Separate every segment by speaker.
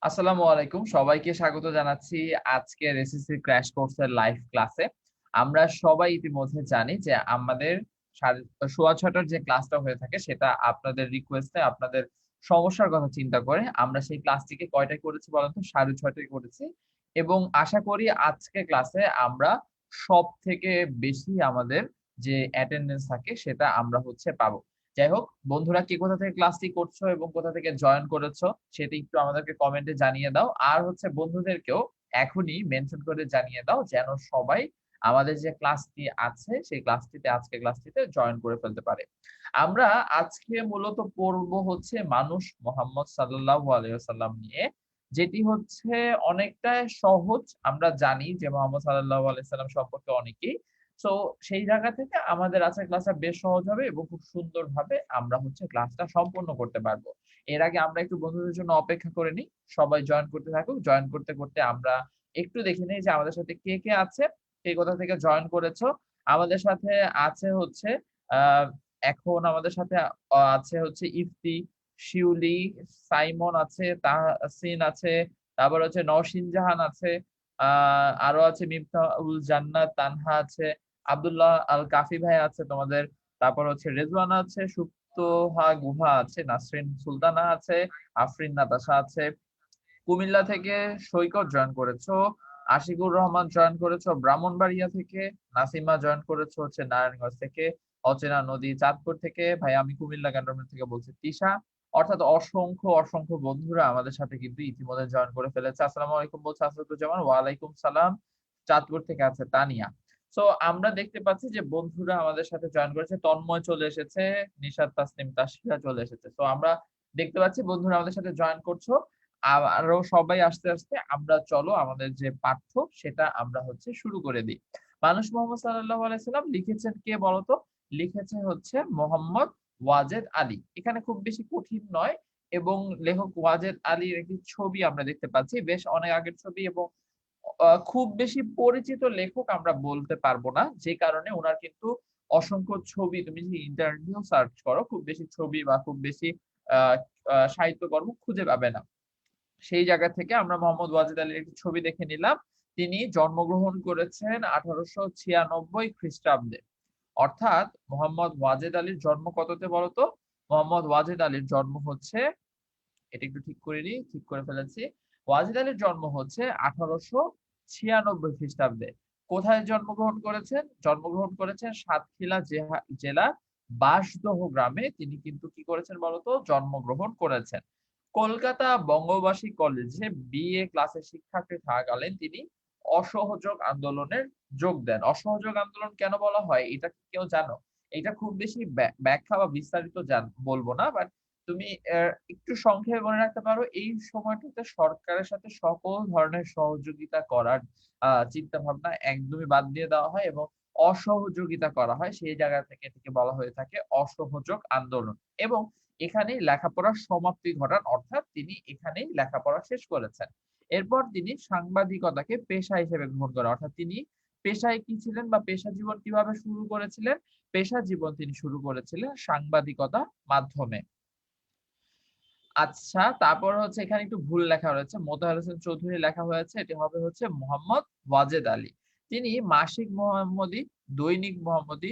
Speaker 1: আসসালামু আলাইকুম, সবাইকে স্বাগত জানাচ্ছি আজকের এসএসসি ক্র্যাশ কোর্সের লাইভ ক্লাসে। আমরা সবাই ইতিমধ্যে জানি যে আমাদের 6:30টার যে ক্লাসটা হয়ে থাকে সেটা আপনাদের রিকোয়েস্টে আপনাদের সমস্যার কথা চিন্তা করে আমরা সেই ক্লাসটিকে কয়টায় করেছি বলেন তো? 6:30টায় করেছি এবং আশা করি আজকে ক্লাসে আমরা সবথেকে বেশি আমাদের যে অ্যাটেন্ডেন্স থাকে সেটা আমরা পাবো। যাই হোক, বন্ধুরা কে কোথা থেকে ক্লাসটি করছো এবং কোথা থেকে জয়েন করেছো সেটা একটু আমাদেরকে কমেন্টে জানিয়ে দাও। আর বন্ধুদেরকেও এখনই মেনশন করে জানিয়ে দাও যেন সবাই আমাদের যে ক্লাসটি আছে সেই ক্লাসটিতে আজকে ক্লাসটিতে জয়েন করে ফেলতে পারে। আমরা আজকে মূলত পড়বো মানুষ মোহাম্মদ সাল্লাল্লাহু আলাইহি ওয়াসাল্লাম নিয়ে, যেটি অনেকটা সহজ। আমরা জানি যে মোহাম্মদ সাল্লাল্লাহু আলাইহি সাল্লাম সম্পর্কে অনেকেই। সো সেই জায়গা থেকে আমাদের আজকের ক্লাসটা বেশ সহজ হবে এবং খুব সুন্দরভাবে আমরা ক্লাসটা সম্পন্ন করতে পারবো। এর আগে আমরা একটু বন্ধুদের জন্য অপেক্ষা করে নিই। সবাই জয়েন করতে থাকুক। জয়েন করতে, করতে আমরা একটু দেখে নেই যে আমাদের সাথে কে, কে আছে, কে কোথা থেকে জয়েন করেছো। আমাদের সাথে আছে আ এখন আমাদের সাথে আছে ইফতি, শিউলি, সাইমন আছে, তাহসিন আছে, তারপর নওশিন জাহান আছে, আ আরো আছে মিফতাহুল জান্নাত, তানহা আছে, আব্দুল্লাহ আল কাফি ভাই আছে তোমাদের। তারপর রেজওয়ানা আছে, সুপ্তোহা গুহা আছে, নাসরিন সুলতানা আছে, আফরিন নাতাশা আছে। কুমিল্লা থেকে সৈকত জয়েন করেছো, আশিকুর রহমান জয়েন করেছো ব্রাহ্মণবাড়িয়া থেকে, নাসিমা জয়েন করেছো নারায়ণগঞ্জ থেকে, অচেনা নদী চাঁদপুর থেকে, ভাই আমি কুমিল্লা ক্যান্টনমেন্ট থেকে বলছি তিশা। অর্থাৎ অসংখ্য অসংখ্য বন্ধুরা আমাদের সাথে কিন্তু ইতিমধ্যে জয়েন করে ফেলেছে। আসসালামু আলাইকুম বলছে আসাদুজ্জামান। ওয়ালাইকুম সালাম। চাঁদপুর থেকে আছে তানিয়া। সো আমরা দেখতে পাচ্ছি যে বন্ধুরা আমাদের সাথে জয়েন করেছে। তন্ময় চলে এসেছে, নিশাত তাসনিম তাসফিয়া চলে এসেছে। তো আমরা দেখতে পাচ্ছি বন্ধুরা আমাদের সাথে জয়েন করছো। আরো সবাই আস্তে, আস্তে আমরা চলো আমাদের যে পাঠ্য সেটা আমরা শুরু করে দিই। মানুষ মোহাম্মদ সাল্লাল্লাহু আলাইহি সাল্লাম লিখেছেন কে বলতো? লিখেছে মোহাম্মদ ওয়াজেদ আলী। এখানে খুব বেশি কঠিন নয় এবং লেখক ওয়াজেদ আলীর একটি ছবি আমরা দেখতে পাচ্ছি। বেশ অনেক আগের ছবি এবং খুব বেশি পরিচিত লেখক আমরা বলতে পারবো না। যে কারণে উনার কিন্তু অসংখ্য ছবি, তুমি যদি ইন্টারনেটেও সার্চ করো খুব বেশি ছবি বা খুব বেশি আ আ সাহিত্যকর্ম খুঁজে পাবে না। সেই জায়গা থেকে আমরা মোহাম্মদ ওয়াজেদ আলীর একটি ছবি দেখে নিলাম। তিনি জন্মগ্রহণ করেছেন 1896 খ্রিস্টাব্দে। অর্থাৎ মোহাম্মদ ওয়াজেদ আলীর জন্ম কততে বলতো? মোহাম্মদ ওয়াজেদ আলীর জন্ম এটা একটু ঠিক করে নিই, ঠিক করে ফেলেছি। ওয়াজেদ আলীর জন্ম 1896 খ্রিস্টাব্দে। কোথায় জন্মগ্রহণ করেছেন? জন্মগ্রহণ করেছেন সাতক্ষীরা জেলার বাঁশদহ গ্রামে। তিনি কিন্তু কি করেছেন বলতো? জন্মগ্রহণ করেছেন। কলকাতা বঙ্গবাসী কলেজে বিএ ক্লাসের শিক্ষার্থী থাকাকালীন তিনি অসহযোগ আন্দোলনের যোগ দেন। অসহযোগ আন্দোলন কেন বলা হয় এটা কি কেউ জানো? এটা খুব বেশি ব্যাখ্যা বা বিস্তারিত বলবো না, বাট তুমি একটু সংক্ষেপে মনে রাখতে পারো এই সময়টাতে সরকারের সাথে সকল ধরনের সহযোগিতা করার চিন্তা ভাবনা একদমই বাদ দিয়ে দেওয়া হয় এবং অসহযোগিতা করা হয়। সেই জায়গা থেকে এটিকে বলা হয়ে থাকে অসহযোগ আন্দোলন এবং এখানেই লেখাপড়ার সমাপ্তি ঘটান, অর্থাৎ তিনি এখানেই লেখাপড়া শেষ করেছেন। এরপর তিনি সাংবাদিকতাকে পেশা হিসেবে গ্রহণ করেন। অর্থাৎ তিনি পেশায় কি ছিলেন বা পেশা জীবন কিভাবে শুরু করেছিলেন? পেশা জীবন তিনি শুরু করেছিলেন সাংবাদিকতার মাধ্যমে। আচ্ছা, তারপর এখানে একটু ভুল লেখা রয়েছে। মোতাহার হোসেন চৌধুরী লেখা হয়েছে। এটি হচ্ছে মোহাম্মদ ওয়াজেদ আলী। তিনি মাসিক মোহাম্মদী, দৈনিক মোহাম্মদী,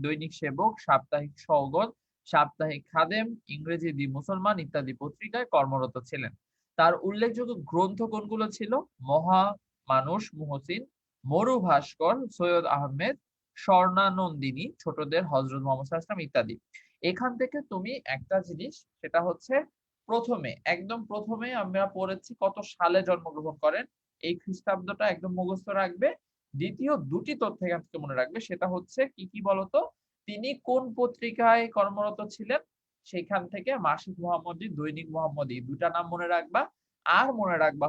Speaker 1: দৈনিক সেবক, সাপ্তাহিক সওগত, সাপ্তাহিক খাদেম, ইংরেজি দি মুসলমান ইত্যাদি পত্রিকায় কর্মরত ছিলেন। তার উল্লেখযোগ্য গ্রন্থ কোনগুলো ছিল? মানুষ মুহসিন, মরু ভাস্কর, সৈয়দ আহমেদ, স্বর্ণানন্দিনী, ছোটদের হযরত মুহাম্মদ সাল্লাল্লাহু আলাইহি ওয়াসাল্লাম ইত্যাদি। এখান থেকে তুমি একটা জিনিস, সেটা একদম প্রথমে আমরা পড়েছি কত সালে জন্মগ্রহণ করেন। এই খ্রিস্টাব্দটা একদম মুখস্থ রাখবে। দ্বিতীয় দুটি তথ্য এখান থেকে মনে রাখবে। সেটা কি কি বলতো? তিনি কোন পত্রিকায় কর্মরত ছিলেন? সেখান থেকে মাসিক মোহাম্মদী, দৈনিক মোহাম্মদী ২ টা নাম মনে রাখবা। আর মনে রাখবা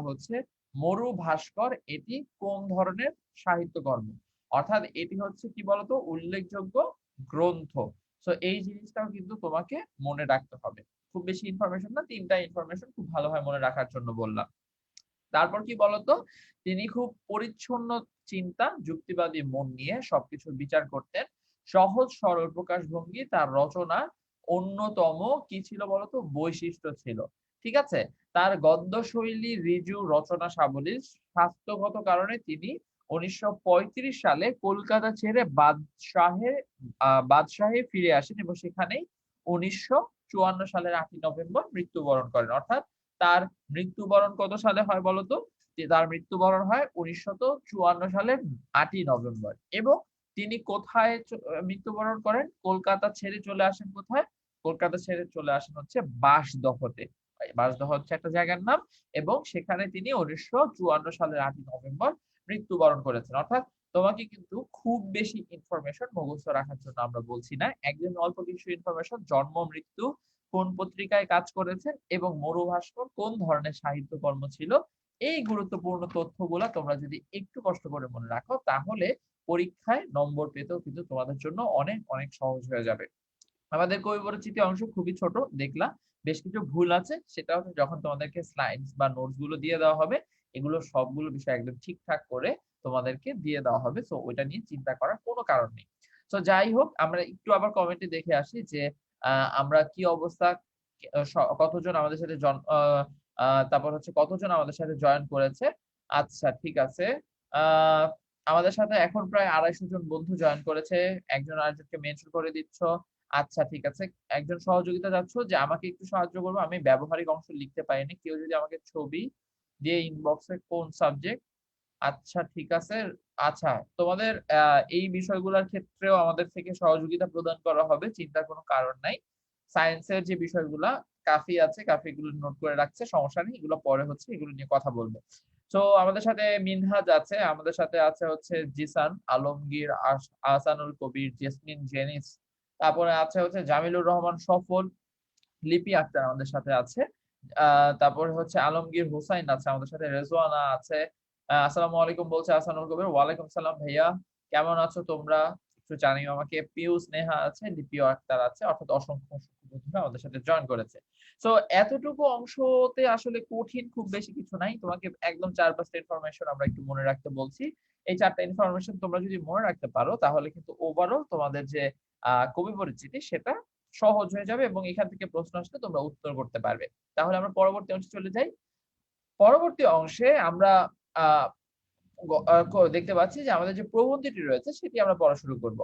Speaker 1: মরু ভাস্কর এটি কোন ধরনের সাহিত্যকর্ম। অর্থাৎ এটি কি বলতো? উল্লেখযোগ্য গ্রন্থ। সো এই জিনিসটাও কিন্তু তোমাকে মনে রাখতে হবে। খুব বেশি ইনফরমেশন না, ৩ টা ইনফরমেশন খুব ভালোভাবে মনে রাখার জন্য বললাম। তারপর কি বলতো? তিনি খুব পরিচ্ছন্ন চিন্তা, যুক্তিবাদী মন নিয়ে সবকিছুর বিচার করতেন। সহজ সরল প্রকাশভঙ্গি তার রচনার অন্যতম কি ছিল বলতো? বৈশিষ্ট্য ছিল। ঠিক আছে? তার গদ্য শৈলী ঋজু রচনা সাবলীল। স্বাস্থ্যগত কারণে তিনি ১৯৩৫ সালে কলকাতা ছেড়ে বাদশাহে ফিরে আসেন এবং সেখানেই ১৯৫৪ সালের ৮ই নভেম্বর মৃত্যুবরণ করেন। অর্থাৎ তার মৃত্যুবরণ কত সালে হয় বলতো? তার মৃত্যুবরণ হয় ১৯৫৪ সালের ৮ই নভেম্বর এবং তিনি কোথায় মৃত্যুবরণ করেন? কলকাতা ছেড়ে চলে আসেন কোথায়? কলকাতা ছেড়ে চলে আসেন হচ্ছে বাঁশদহতে। বাঁশদহ হচ্ছে একটা জায়গার নাম এবং সেখানে তিনি ১৯৫৪ সালের ৮ই নভেম্বর মৃত্যুবরণ করেছেন। অর্থাৎ তোমাকে কিন্তু খুব বেশি ইনফরমেশন মুখস্থ রাখার জন্য আমরা বলছি না। একদম অল্প কিছু ইনফরমেশন, জন্ম, মৃত্যু, কোন পত্রিকায় কাজ করেছেন এবং মরুভাস্কর কোন ধরনের সাহিত্যকর্ম ছিল। এই গুরুত্বপূর্ণ তথ্যগুলা তোমরা যদি একটু কষ্ট করে মনে রাখো তাহলে পরীক্ষায় নম্বর পেতেও কিন্তু তোমাদের জন্য অনেক, অনেক সহজ হয়ে যাবে। আমাদের কবি পরিচিতি অংশ খুবই ছোট দেখলাম। বেশ কিছু ভুল আছে। সেটা হচ্ছে যখন তোমাদেরকে স্লাইডস বা নোটস গুলো দিয়ে দেওয়া হবে, এগুলো সবগুলো বিষয় একদম ঠিকঠাক করে তোমাদেরকে দিয়ে দেওয়া হবে। সো ওইটা নিয়ে চিন্তা করার কোনো কারণ নেই। সো যাই হোক আমরা একটু আবার কমেন্টে দেখে আসি যে আমরা কি অবস্থা, কতজন আমাদের সাথে তারপর হচ্ছে কতজন আমাদের সাথে জয়েন করেছে। আচ্ছা ঠিক আছে। আ আমাদের সাথে এখন প্রায় ২৫০ জন বন্ধু জয়েন করেছে। একজন আরেকজনকে মেনশন করে দিচ্ছ। আচ্ছা ঠিক আছে। একজন সহযোগিতা চাচ্ছ যে আমাকে একটু সাহায্য করবে। আমি ব্যবহারিক অংশ লিখতে পারিনি। কেউ যদি আমাকে ছবি দিয়ে ইনবক্সে কোন সাবজেক্ট। আচ্ছা ঠিক আছে। আচ্ছা তোমাদের এই বিষয়গুলোর ক্ষেত্রেও আমাদের থেকে সহযোগিতা প্রদান করা হবে। চিন্তার কোনো কারণ নাই। সায়েন্সের যে বিষয়গুলা কাফি আছে, কাফি এগুলো নোট করে রাখছে। সমস্যা নেই। এগুলো পরে হচ্ছে এগুলো নিয়ে কথা বলব। সো আমাদের সাথে মিনহাজ আছে, আমাদের সাথে আছে হচ্ছে জিসান, আলমগীর, আহসানুল কবির, জেসমিন, জেনিস। তারপরে আছে হচ্ছে জামিলুর রহমান সফল, লিপি আক্তার আমাদের সাথে আছে। তারপরে হচ্ছে আলমগীর হোসাইন আছে আমাদের সাথে, রেজওয়ানা আছে। আসসালামু আলাইকুম বলছে আহসানুল কবির। ওয়ালাইকুম সালাম ভাইয়া। কেমন আছো তোমরা? একটু জানিও আমাকে। পিউস নেহা আছে, লিপিও আক্তার আছে। অর্থাৎ অসংখ্য, অসংখ্য বন্ধুরা আমাদের সাথে জয়েন করেছে। সো এতটুকু অংশতে আসলে কঠিন খুব বেশি কিছু নাই। তোমাকে একদম ৪-৫ টা ইনফরমেশন আমরা একটু মনে রাখতে বলছি। এই ৪ টা ইনফরমেশন তোমরা যদি মনে রাখতে পারো তাহলে কিন্তু ওভারঅল তোমাদের যে কবি পরিচিতি সেটা সহজ হয়ে যাবে এবং এখান থেকে প্রশ্ন আসলে তোমরা উত্তর করতে পারবে। তাহলে আমরা পরবর্তী অংশে চলে যাই। পরবর্তী অংশে আমরা আ গ আ ক দেখতে পাচ্ছি যে আমাদের যে প্রবন্ধটি রয়েছে সেটি আমরা পড়া শুরু করব।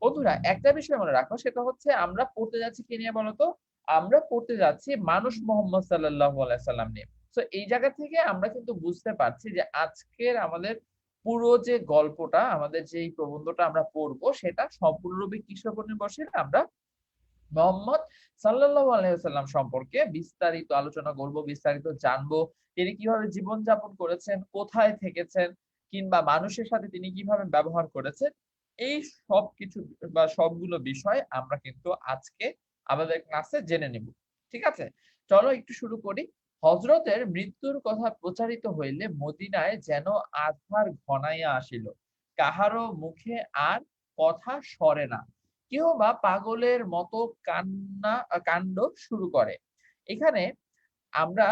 Speaker 1: বন্ধুরা একটা বিষয় মনে রাখো সেটা হচ্ছে আমরা পড়তে যাচ্ছি কি নিয়ে বলতো? আমরা পড়তে যাচ্ছি মানুষ মোহাম্মদ সাল্লাল্লাহু আলাইহি সাল্লাম নিয়ে। সো এই জায়গা থেকে আমরা কিন্তু বুঝতে পারছি যে আজকের আমাদের পুরো যে গল্পটা, আমাদের যে এই প্রবন্ধটা আমরা পড়বো সেটা সম্পূর্ণরূপে কিসের উপর নির্ভরশীল? আমরা মোহাম্মদ সাল্লাল্লাহু আলাইহি ওয়াসাল্লাম সম্পর্কে বিস্তারিত আলোচনা করব, বিস্তারিত জানবো। তিনি কিভাবে জীবনযাপন করেছেন, কোথায় থেকেছেন, কিংবা মানুষের সাথে তিনি কিভাবে ব্যবহার করেছেন। এই সবকিছু বা সবগুলো বিষয় আমরা কিন্তু আজকে আমাদের ক্লাসে জেনে নিব। ঠিক আছে? চলো একটু শুরু করি। হযরতের মৃত্যুর কথা প্রচারিত হইলে মদিনায় যেন আঁধার ঘনাইয়া আসিল। কাহারো মুখে আর কথা সরে না। কেউ বা পাগলের মতো কাণ্ড শুরু করে। এখানে আমরা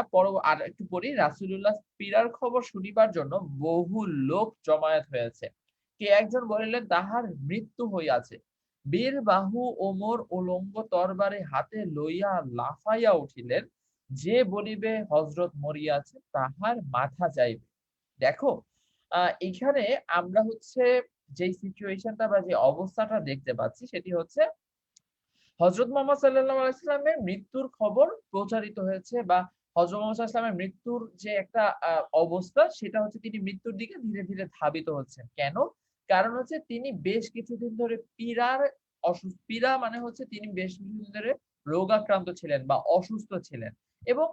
Speaker 1: আর একটু পড়ি। রাসূলুল্লাহ পীড়ার খবর শুনিবার জন্য বহু লোক জমায়েত হয়েছে। কে একজন বলিলেন তাহার মৃত্যু হইয়াছে। বীরবাহু ওমর উলঙ্গ তরবারি হাতে লইয়া লাফাইয়া উঠিলেন। যে বলিবে হযরত মরিয়াছে তাহার মাথা যাইবে। দেখো এখানে আমরা হচ্ছে যেই সিচুয়েশনটা বা যে অবস্থাটা দেখতে পাচ্ছি সেটি হচ্ছে হযরত মুহাম্মদ সাল্লাল্লাহু আলাইহি ওয়াসাল্লামের মৃত্যুর খবর প্রচারিত হয়েছে বা হযরত মুহাম্মদ সাল্লাল্লাহু আলাইহি ওয়াসাল্লামের মৃত্যুর যে একটা অবস্থা সেটা হচ্ছে তিনি মৃত্যুর দিকে ধীরে, ধীরে ধাবিত হচ্ছেন। কেন? কারণ হচ্ছে তিনি বেশ কিছুদিন ধরে পীড়া মানে হচ্ছে তিনি বেশ কিছুদিন ধরে রোগাক্রান্ত ছিলেন বা অসুস্থ ছিলেন এবং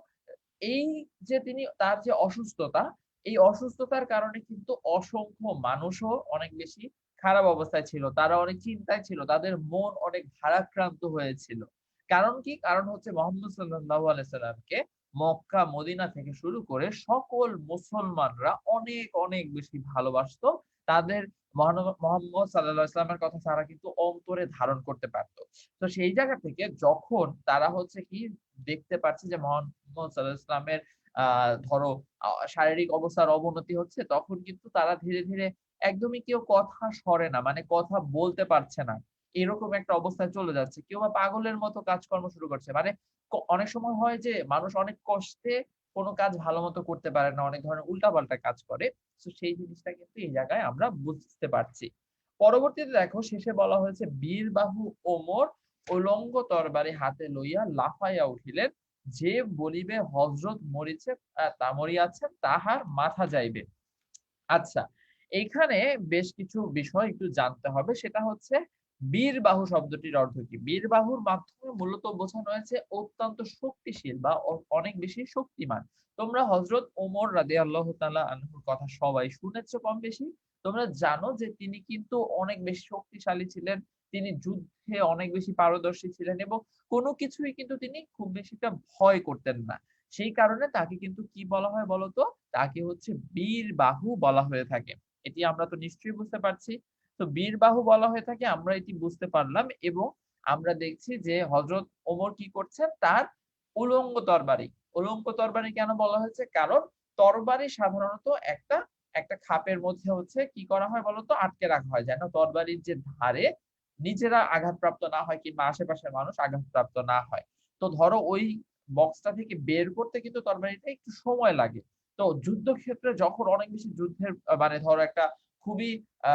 Speaker 1: এই যে তিনি তার যে অসুস্থতা, এই অসুস্থতার কারণে কিন্তু অসংখ্য মানুষও অনেক বেশি খারাপ অবস্থায় ছিল। তারা অনেক চিন্তায় ছিল। তাদের মন অনেক ভারাক্রান্ত হয়েছিল। কারণ কি? কারণ হচ্ছে মুহাম্মদ সাল্লাল্লাহু আলাইহি সাল্লামকে মক্কা, মদিনা থেকে শুরু করে সকল মুসলমানরা অনেক, অনেক বেশি ভালোবাসতো। তাদের মুহাম্মদ সাল্লাল্লাহু আলাইহি সাল্লামের কথা তারা কিন্তু অন্তরে ধারণ করতে পারত। তো সেই জায়গা থেকে যখন তারা হচ্ছে কি দেখতে পাচ্ছে যে মুহাম্মদ সাল্লাল্লাহু আলাইহি সাল্লামের আ ধরো শারীরিক অবস্থার অবনতি হচ্ছে তখন কিন্তু তারা ধীরে, ধীরে একদমই কেউ কথা সরে না। মানে কথা বলতে পারছে না। এরকম একটা অবস্থায় চলে যাচ্ছে। কেউ বা পাগলের মতো কাজকর্ম শুরু করছে। মানে অনেক সময় হয় যে মানুষ অনেক কষ্টে কোনো কাজ ভালো মতো করতে পারে না, অনেক ধরনের উল্টাপাল্টা কাজ করে। তো সেই জিনিসটা কিন্তু এই জায়গায় আমরা বুঝতে পারছি। পরবর্তীতে দেখো শেষে বলা হয়েছে বীরবাহু ওমর উলঙ্গ তরবারি হাতে লইয়া লাফাইয়া উঠিলেন, যে বলিবে হযরত মরিয়াছেন তাহার মাথা যাইবে। আচ্ছা, এইখানে বেশ কিছু বিষয় একটু জানতে হবে। সেটা হচ্ছে বীরবাহু শব্দটির অর্থ কি? বীরবাহুর মাধ্যমে মূলত বোঝানো হয়েছে অত্যন্ত শক্তিশীল বা অনেক বেশি শক্তিমান। তোমরা হযরত ওমর রাদিয়াল্লাহু তাআলা আনহুর কথা সবাই শুনেছো কম বেশি। তোমরা জানো যে তিনি কিন্তু অনেক বেশি শক্তিশালী ছিলেন। তিনি যুদ্ধে অনেক বেশি পারদর্শী ছিলেন এবং কোনো কিছুই কিন্তু তিনি খুব বেশিটা ভয় করতেন না। সেই কারণে তাকে কিন্তু কি বলা হয় বলতো? তাকে হচ্ছে বীরবাহু বলা হয়ে থাকে। এটি আমরা তো নিশ্চয়ই বুঝতে পারছি। তো বীরবাহু বলা হয়ে থাকে আমরা এটি বুঝতে পারলাম এবং আমরা দেখছি যে হযরত ওমর কি করছেন? তার উলঙ্গ তরবারি। উলঙ্গ তরবারি কেন বলা হয়েছে? কারণ তরবারি সাধারণত একটা খাপের মধ্যে হচ্ছে কি করা হয় বলতো? আটকে রাখা হয় যেন তরবারির যে ধারে নিজেরা আঘাতপ্রাপ্ত না হয় কিংবা আশেপাশের মানুষ আঘাতপ্রাপ্ত না হয়। তো ধরো ওই বক্সটা থেকে বের করতে কিন্তু তরবারিটা একটু সময় লাগে। তো যুদ্ধক্ষেত্রে যখন অনেক বেশি যুদ্ধের মানে ধরো একটা খুবই আ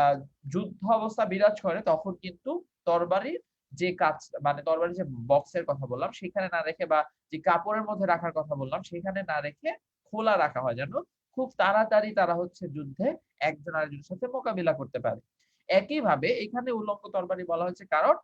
Speaker 1: যুদ্ধ অবস্থা বিরাজ করে তখন কিন্তু তরবারির যে কাজ মানে তরবারির যে বক্সের কথা বললাম সেখানে না রেখে বা যে কাপড়ের মধ্যে রাখার কথা বললাম সেখানে না রেখে খোলা রাখা হয় যেন খুব তাড়াতাড়ি তারা হচ্ছে যুদ্ধে একজন আরেকজনের সাথে মোকাবিলা করতে পারে। একইভাবে এখানে উল্লঙ্গ তরবারি বলা হয়েছে কারণ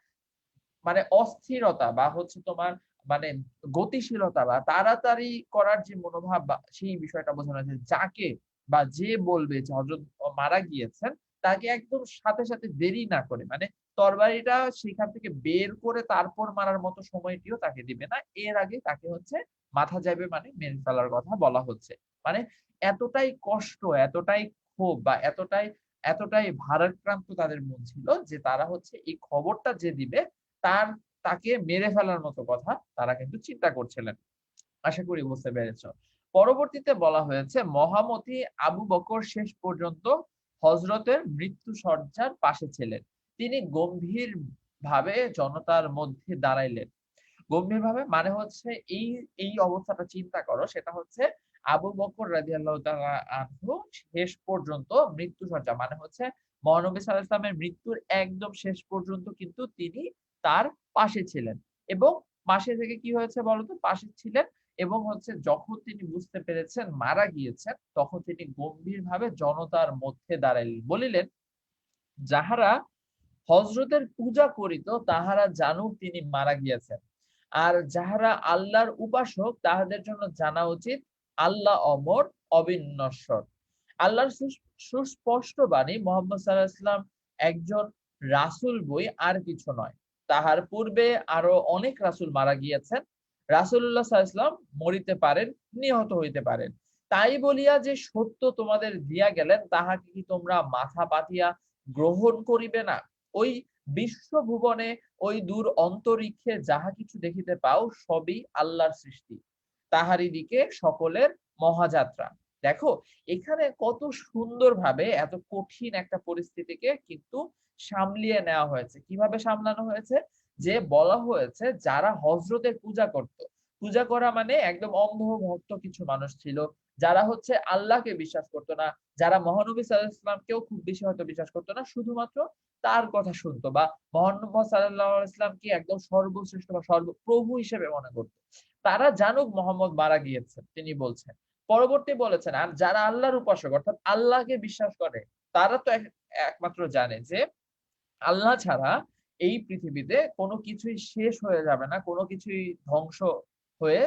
Speaker 1: মানে অস্থিরতা বা হচ্ছে তোমার মানে গতিশীলতা বা তাড়াতাড়ি করার যে মনোভাব বা সেই বিষয়টা বোঝানো হয়েছে। যাকে বা যে বলবে যে হযরত মারা গিয়েছেন, তাকে একদম সাথে, সাথে দেরি না করে মানে তরবারিটা সেখান থেকে বের করে তারপর মারার মতো সময়টিও তাকে দিবে না। এর আগে তাকে হচ্ছে মাথা যাবে মানে মেরে ফেলার কথা বলা হচ্ছে। মানে এতটাই কষ্ট, এতটাই ক্ষোভ বা এতটাই ভারাক্রান্ত তাদের মন ছিল যে তারা হচ্ছে এই খবরটা যে দিবে তাকে মেরে ফেলার মতো কথা তারা কিন্তু চিন্তা করছিলেন। আশা করি বুঝতে পেরেছ। পরবর্তীতে বলা হয়েছে মহামতি আবু বকর শেষ পর্যন্ত হযরতের মৃত্যুশয্যার পাশে ছিলেন। তিনি গম্ভীরভাবে জনতার মধ্যে দাঁড়াইলেন। গম্ভীরভাবে মানে হচ্ছে এই অবস্থাটা চিন্তা করো সেটা হচ্ছে আবু বকর রাদিয়াল্লাহু তাআলা আনহু শেষ পর্যন্ত মৃত্যুশয্যা মানে হচ্ছে মহানবী সাল্লাল্লাহু আলাইহি ওয়াসাল্লামের মৃত্যুর একদম শেষ পর্যন্ত কিন্তু তিনি তার পাশে ছিলেন এবং পাশে থেকে কি হয়েছে বলতো? পাশে ছিলেন এবং হচ্ছে যখন তিনি বুঝতে পেরেছেন মারা গিয়েছেন তখন তিনি গম্ভীরভাবে জনতার মধ্যে দাঁড়াইলেন। বলিলেন, যাহারা হযরতের পূজা করিত তাহারা জানুক তিনি মারা গিয়াছেন। আর যাহারা আল্লাহর উপাসক তাহাদের জন্য জানা উচিত আল্লাহ অমর, অবিনশ্বর। আল্লাহর সুস্পষ্ট বাণী মুহাম্মদ সাল্লাল্লাহু আলাইহি ওয়াসাল্লাম একজন রাসূল বই আর কিছু নয়। তাহার পূর্বে আরো অনেক রাসূল মারা গিয়েছেন। রাসূলুল্লাহ সাল্লাল্লাহু আলাইহি ওয়াসাল্লাম মরিতে পারেন, নিহত হইতে পারেন। তাই বলিয়া যে সত্য তোমাদের দিয়া গেলেন তাহাকে কি তোমরা মাথা পাতিয়া গ্রহণ করিবে না? ওই বিশ্বভুবনে ওই দূর অন্তরিক্ষে যাহা কিছু দেখিতে পাও সবই আল্লাহর সৃষ্টি। তাহারই দিকে সকলের মহাযাত্রা। দেখো এখানে কত সুন্দরভাবে এত কঠিন একটা পরিস্থিতিকে কিন্তু সামলিয়ে নেওয়া হয়েছে। কিভাবে সামলানো হয়েছে? যে বলা হয়েছে যারা হযরতের পূজা করত। পূজা করা মানে একদম অন্ধ ভক্ত কিছু মানুষ ছিল। যারা হচ্ছে আল্লাহকে বিশ্বাস করত না, যারা মহানবী সাল্লাল্লাহু আলাইহি ওয়াসাল্লামকেও খুব বেশি হয়তো বিশ্বাস করত না। শুধুমাত্র তার কথা শুনতো বা মুহাম্মদ সাল্লাল্লাহু আলাইহি ওয়াসাল্লামকে একদম সর্বশ্রেষ্ঠ বা সর্বপ্রভু হিসেবে মনে করত। তারা জানুক মোহাম্মদ মারা গিয়েছেন, তিনি বলছেন। পরবর্তী বলেছেন, আর যারা আল্লাহর উপাসক অর্থাৎ আল্লাহকে বিশ্বাস করে, তারা তো একমাত্র জানে যে আল্লাহ ছাড়া এই পৃথিবীতে কোনো কিছুই শেষ হয়ে যাবে না, কোনো কিছুই ধ্বংস হয়ে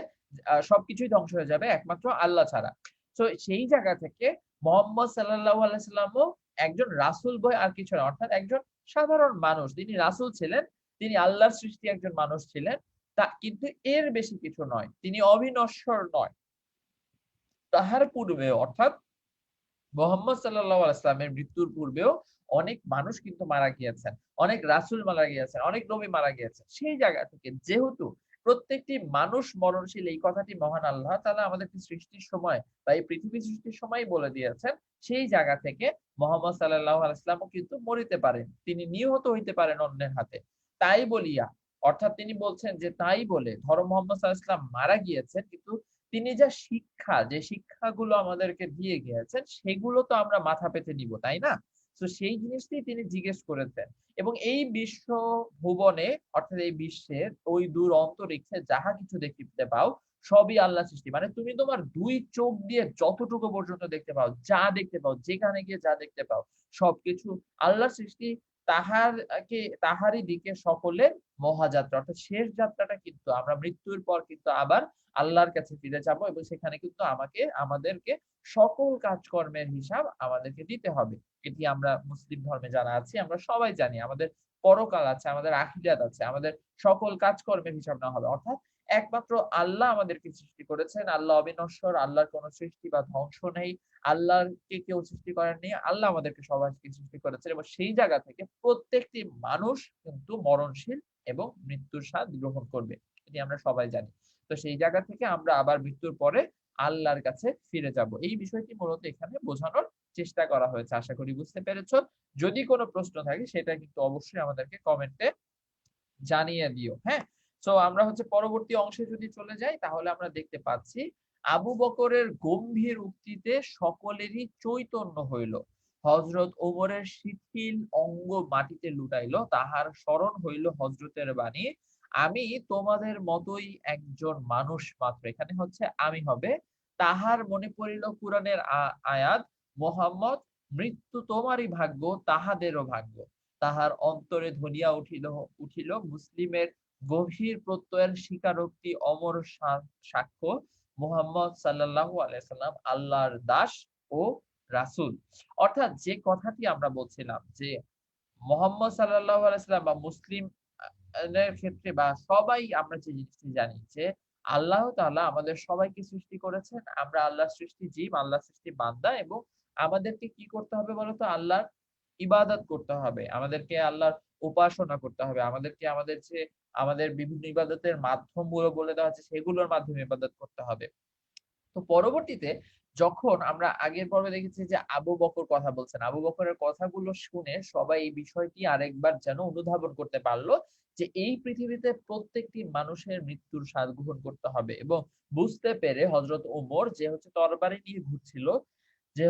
Speaker 1: সবকিছুই ধ্বংস হয়ে যাবে একমাত্র আল্লাহ ছাড়া। তো সেই জায়গা থেকে মুহাম্মদ সাল্লাল্লাহু আলাইহি সাল্লামও একজন রাসূল বই আর কিছু না। অর্থাৎ একজন সাধারণ মানুষ। তিনি রাসূল ছিলেন, তিনি আল্লাহর সৃষ্টি একজন মানুষ ছিলেন। কিন্তু এর বেশি কিছু নয়। তিনি অবিনশ্বর নয়। তাহার পূর্বে অর্থাৎ মুহাম্মদ সাল্লাল্লাহু আলাইহি ওয়াসাল্লামের মৃত্যুর পূর্বেও অনেক মানুষ কিন্তু মারা গিয়েছেন। অনেক রাসূল মারা গিয়েছেন, অনেক নবী মারা গিয়েছেন। সেই জায়গা থেকে যেহেতু প্রত্যেকটি মানুষ মরণশীল এই কথাটি মহান আল্লাহ তাআলা আমাদেরকে সৃষ্টির সময় বা এই পৃথিবী সৃষ্টির সময়ই বলে দিয়েছেন। সেই জায়গা থেকে মুহাম্মদ সাল্লাল্লাহু আলাইহি ওয়াসাল্লামও কিন্তু মরিতে পারেন। তিনি নিহত হইতে পারেন অন্যের হাতে। তাই বলিয়া অর্থাৎ তিনি বলছেন যে তাই বলে ধরো মোহাম্মদ সাল্লাল্লাহু আলাইহি ওয়াসাল্লাম মারা গিয়েছেন, কিন্তু তিনি যা যে শিক্ষাগুলো আমাদেরকে দিয়ে গিয়েছেন সেগুলো তো আমরা মাথা পেতে নিব, তাই না? তো সেই জিনিসটি তিনি জিজ্ঞেস করেছেন। এবং এই বিশ্ব ভুবনে অর্থাৎ এই বিশ্বের ওই দূর অন্তরিক্ষে যাহা কিছু দেখিতে পাও সবই আল্লাহ সৃষ্টি। মানে তুমি তোমার ২ চোখ দিয়ে যতটুকু পর্যন্ত দেখতে পাও, যা দেখতে পাও, যেখানে গিয়ে যা দেখতে পাও সবকিছু আল্লাহর সৃষ্টি। তাহারই দিকে সকলের মহাযাত্রা। অর্থাৎ শেষ যাত্রাটা কিন্তু আমরা মৃত্যুর পর কিন্তু আবার আল্লাহর কাছে ফিরে যাবো এবং সেখানে কিন্তু আমাদেরকে সকল কাজকর্মের হিসাব আমাদেরকে দিতে হবে। এটি আমরা মুসলিম ধর্মে যারা আছি আমরা সবাই জানি। আমাদের পরকাল আছে, আমাদের আখিরাত আছে, আমাদের সকল কাজকর্মের হিসাব নেওয়া হবে। অর্থাৎ একমাত্র আল্লাহ আমাদেরকে সৃষ্টি করেছেন। আল্লাহ অবিনশ্বর, আল্লাহর কোন সৃষ্টি বা ধ্বংস নেই। আল্লাহকে কেউ সৃষ্টি করেননি। আল্লাহ আমাদেরকে সবাইকে সৃষ্টি করেছেন এবং সেই জায়গা থেকে প্রত্যেকটি মানুষ কিন্তু মরণশীল এবং মৃত্যুর স্বাদ গ্রহণ করবে। এটি আমরা সবাই জানি। তো সেই জায়গা থেকে আমরা আবার মৃত্যুর পরে আল্লাহর কাছে ফিরে যাব। এই বিষয়টি মূলত এখানে বোঝানোর চেষ্টা করা হয়েছে। আশা করি বুঝতে পেরেছ। যদি কোনো প্রশ্ন থাকে সেটা কিন্তু অবশ্যই আমাদেরকে কমেন্টে জানিয়ে দিও। হ্যাঁ? সো আমরা পরবর্তী অংশে যদি চলে যাই তাহলে আমরা দেখতে পাচ্ছি আবু বকরের গম্ভীর উক্তিতে সকলেরই চৈতন্য হইল। হযরত ওমরের শিথিল অঙ্গ মাটিতে লুটাইল। তাহার স্মরণ হইল হযরতের বাণী, আমি তোমাদের মতোই একজন মানুষ মাত্র। এখানে আমি হবে। তাহার মনে পড়িল কুরআনের আয়াত, মোহাম্মদ মৃত্যু তোমারই ভাগ্য, তাহাদেরও ভাগ্য। তাহার অন্তরে ধ্বনিয়া উঠিল মুসলিমের গভীর প্রত্যয়ের স্বীকারোক্তি অমর সাক্ষ্য, মুহাম্মদ সাল্লাল্লাহু আলাইহি সাল্লাম আল্লাহর দাস ও রাসূল। অর্থাৎ যে কথাটি আমরা বলছিলাম যে মুহাম্মদ সাল্লাল্লাহু আলাইহি সাল্লাম বা মুসলিম এর ক্ষেত্রে বা সবাই আমরা যে জিনিসটি জানি যে আল্লাহ তাআলা আমাদের সবাইকে সৃষ্টি করেছেন। আমরা আল্লাহর সৃষ্টি জীব, আল্লাহর সৃষ্টি বান্দা এবং আমাদেরকে কি করতে হবে বলতো? আল্লাহর ইবাদত করতে হবে। আমাদেরকে আল্লাহর উপাসনা করতে হবে। আমাদের বিভিন্ন ইবাদতের মাধ্যমগুলো বলে দেওয়া হচ্ছে সেগুলোর মাধ্যমে ইবাদত করতে হবে। তো পরবর্তীতে যখন আমরা আগের পর্বে দেখেছি যে আবু বকর কথা বলছেন, আবু বকরের কথাগুলো শুনে সবাই এই বিষয়টি আরেকবার যেন অনুধাবন করতে পারলো যে এই পৃথিবীতে প্রত্যেকটি মানুষের মৃত্যুর স্বাদ গ্রহণ করতে হবে এবং বুঝতে পেরে হযরত ওমর যে তরবারি নিয়ে ঘুরছিল, যে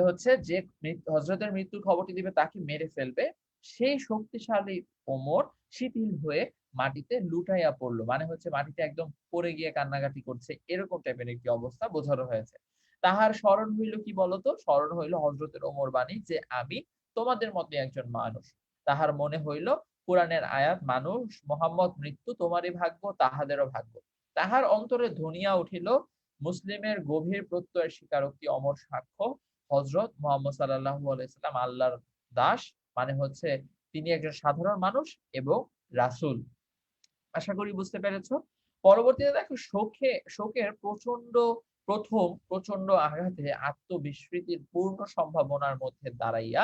Speaker 1: হযরতের মৃত্যুর খবরটি দিবে তাকে মেরে ফেলবে, সেই শক্তিশালী ওমর শিথিল হয়ে মাটিতে লুটাইয়া পড়লো। মানে মাটিতে একদম পড়ে গিয়ে কান্নাকাটি করছে এরকম টাইপের একটি অবস্থা বোঝানো হয়েছে। তাহার স্মরণ হইল কি বলতো? স্মরণ হইল হযরতের ওমর বাণী যে আমি তোমাদের মতই একজন মানুষ। তাহার মনে হইল কোরআনের আয়াত, মানুষ মোহাম্মদ মৃত্যু তোমারই ভাগ্য, তাহাদেরও ভাগ্য। তাহার অন্তরে ধ্বনিয়া উঠিল মুসলিমের গভীর প্রত্যয়ের স্বীকারোক্তি অমর সাক্ষ্য, হযরত মুহাম্মদ সাল্লাল্লাহু আলাইহি সাল্লাম আল্লাহর দাস। মানে তিনি একজন সাধারণ মানুষ এবং রাসূল। আশা করি বুঝতে পেরেছো। পরবর্তীতে দেখো শোকের প্রচন্ড আঘাতে আত্মবিস্মৃতির পূর্ণ সম্ভাবনার মধ্যে দাঁড়াইয়া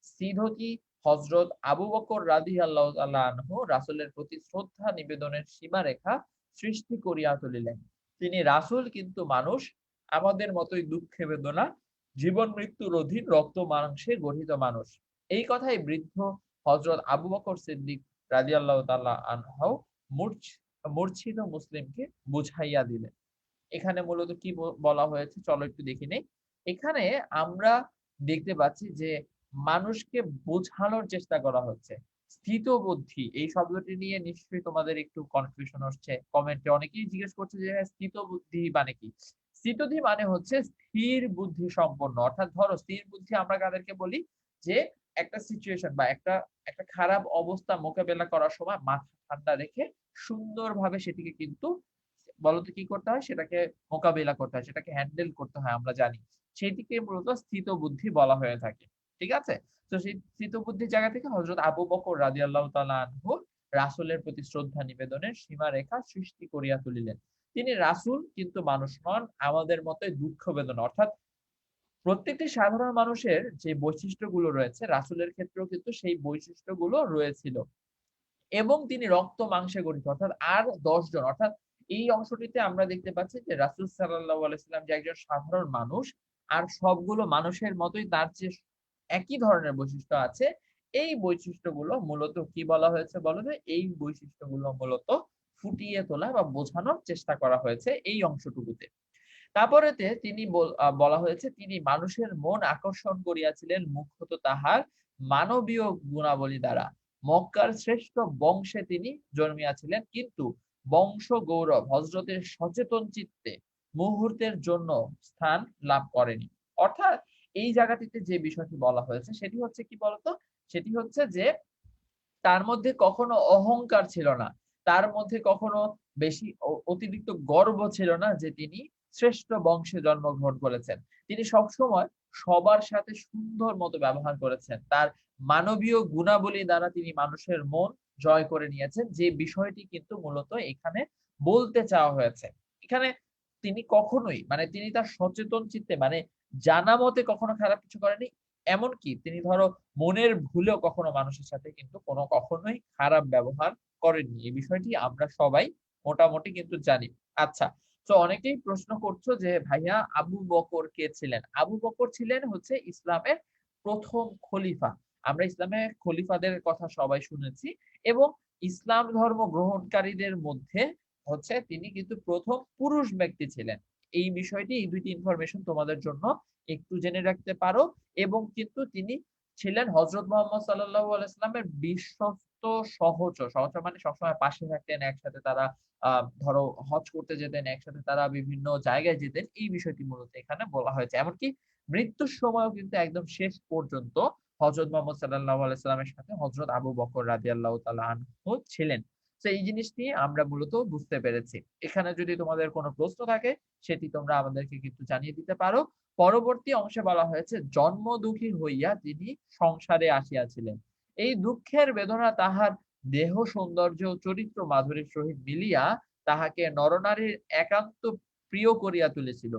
Speaker 1: স্থিরতি হযরত আবু বকর রাদিয়াল্লাহু তাআলা আনহু রাসূলের প্রতি শ্রদ্ধা নিবেদনের সীমারেখা সৃষ্টি করিয়া তুলিলেন। তিনি রাসূল কিন্তু মানুষ, আমাদের মতোই দুঃখে বেদনা, জীবন মৃত্যুর অধীন রক্ত মাংসে গঠিত মানুষ। এই কথাই বৃদ্ধ হযরত আবু বকর সিদ্দিক রাদিয়াল্লাহু তাআলা আনহু মূর্ছিত মুসলিমকে বুঝাইয়া দিলেন। এখানে মূলত কি বলা হয়েছে চলো একটু দেখে নেই। এখানে আমরা দেখতে পাচ্ছি যে মানুষকে বোঝানোর চেষ্টা করা হচ্ছে। স্থিতবুদ্ধি এই শব্দটি নিয়ে নিশ্চয়ই তোমাদের একটু কনফিউশন হচ্ছে। কমেন্টে অনেকেই জিজ্ঞেস করছে যে স্থিতবুদ্ধি মানে কি? স্থিতবুদ্ধি মানে স্থির বুদ্ধি সম্পন্ন। অর্থাৎ ধরো স্থির বুদ্ধি আমরা কাদেরকে বলি? যে একটা সিচুয়েশন বা একটা খারাপ অবস্থা মোকাবেলা করার সময় মাথা ঠান্ডা রেখে সুন্দরভাবে সেটিকে কিন্তু বলতো কি করতে হয়? সেটাকে মোকাবিলা করতে হয়, সেটাকে হ্যান্ডেল করতে হয় আমরা জানি। সেটিকে মূলত স্থিত বুদ্ধি বলা হয়ে থাকে। ঠিক আছে? তো সেই স্থিত বুদ্ধির জায়গা থেকে হযরত আবু বকর রাদিয়াল্লাহু তাআলা আনহু রাসূলের প্রতি শ্রদ্ধা নিবেদনের সীমারেখা সৃষ্টি করিয়া তুলিলেন। তিনি রাসূল কিন্তু মানুষ নন, আমাদের মতোই দুঃখ বেদনা। অর্থাৎ প্রত্যেকটি সাধারণ মানুষের যে বৈশিষ্ট্যগুলো রয়েছে রাসূলের ক্ষেত্রেও কিন্তু সেই বৈশিষ্ট্যগুলো রয়েছিল। এবং তিনি রক্ত মাংসে গঠিত অর্থাৎ আর ১০ জন অর্থাৎ এই অংশটিতে আমরা দেখতে পাচ্ছি যে রাসূল সাল্লাল্লাহু আলাইহি সাল্লাম যে একজন সাধারণ মানুষ আর সবগুলো মানুষের মতোই তার যে একই ধরনের বৈশিষ্ট্য আছে এই বৈশিষ্ট্যগুলো মূলত কি বলা হয়েছে বলো তো? এই বৈশিষ্ট্যগুলো মূলত ফুটিয়ে তোলা বা বোঝানোর চেষ্টা করা হয়েছে এই অংশটুকুতে। তারপরেতে তিনি বলা হয়েছে তিনি মানুষের মন আকর্ষণ করিয়াছিলেন মুখ্যত তাহার মানবীয় গুণাবলী দ্বারা। মক্কার শ্রেষ্ঠ বংশে তিনি জন্মিয়াছিলেন, কিন্তু বংশ গৌরব হযরতের সচেতন চিত্তে মুহূর্তের জন্য স্থান লাভ করেনি। অর্থাৎ এই জায়গাটিতে যে বিষয়টি বলা হয়েছে সেটি হচ্ছে কি বলতো? সেটি হচ্ছে যে তার মধ্যে কখনো অহংকার ছিল না। তার মধ্যে কখনো বেশি অতিরিক্ত গর্ব ছিল না যে তিনি শ্রেষ্ঠ বংশে জন্মগ্রহণ করেছেন। তিনি সবসময় সবার সাথে সুন্দর মতো ব্যবহার করেছেন। তার মানবীয় গুণাবলী দ্বারা তিনি মানুষের মন জয় করে নিয়েছেন। যে বিষয়টি কিন্তু মূলত এখানে বলতে চাওয়া হয়েছে। এখানে তিনি কখনোই মানে তিনি তার সচেতন চিত্তে মানে জানা মতে কখনো খারাপ কিছু করেনি। এমনকি তিনি ধরো মনের ভুলেও কখনো মানুষের সাথে কিন্তু কখনোই খারাপ ব্যবহার করেননি। এই বিষয়টি আমরা সবাই মোটামুটি কিন্তু জানি। আচ্ছা, তো অনেকেই প্রশ্ন করছো যে ভাইয়া আবু বকর কে ছিলেন? আবু বকর ছিলেন হচ্ছে ইসলামের ১ম খলিফা। আমরা ইসলামের খলিফাদের কথা সবাই শুনেছি এবং ইসলাম ধর্ম গ্রহণকারীদের মধ্যে হচ্ছে তিনি কিন্তু ১ম পুরুষ ব্যক্তি ছিলেন। এই বিষয়টি এই ২ টি ইনফরমেশন তোমাদের জন্য একটু জেনে রাখতে পারো। এবং কিন্তু তিনি ছিলেন হযরত মুহাম্মদ সাল্লাল্লাহু আলাইহি ওয়াসাল্লামের বিশ্বস্ত সহচর। সহচর মানে সবসময় পাশে থাকতেন, একসাথে তারা ধরো হজ করতে যেতেন, একসাথে তারা বিভিন্ন জায়গায় যেতেন। এই বিষয়টি মূলত এখানে বলা হয়েছে। এমনকি মৃত্যুর সময়ও কিন্তু একদম শেষ পর্যন্ত হযরত মুহাম্মদ সাল্লাল্লাহু আলাইহি ওয়াসাল্লামের সাথে হযরত আবু বকর রাদিয়াল্লাহু তাআলা আনহু ছিলেন। তো এই জিনিসটি আমরা মূলত বুঝতে পেরেছি। এখানে যদি তোমাদের কোনো প্রশ্ন থাকে সেটি তোমরা আমাদেরকে কিন্তু জানিয়ে দিতে পারো। পরবর্তী অংশে বলা হয়েছে জন্ম দুঃখী হইয়া তিনি সংসারে আসিয়াছিলেন। এই দুঃখের বেদনা তাহার দেহ সৌন্দর্য ও চরিত্র মাধুরীর সহিত মিলিয়া তাহাকে নরনারীর একান্ত প্রিয় করিয়া তুলেছিল।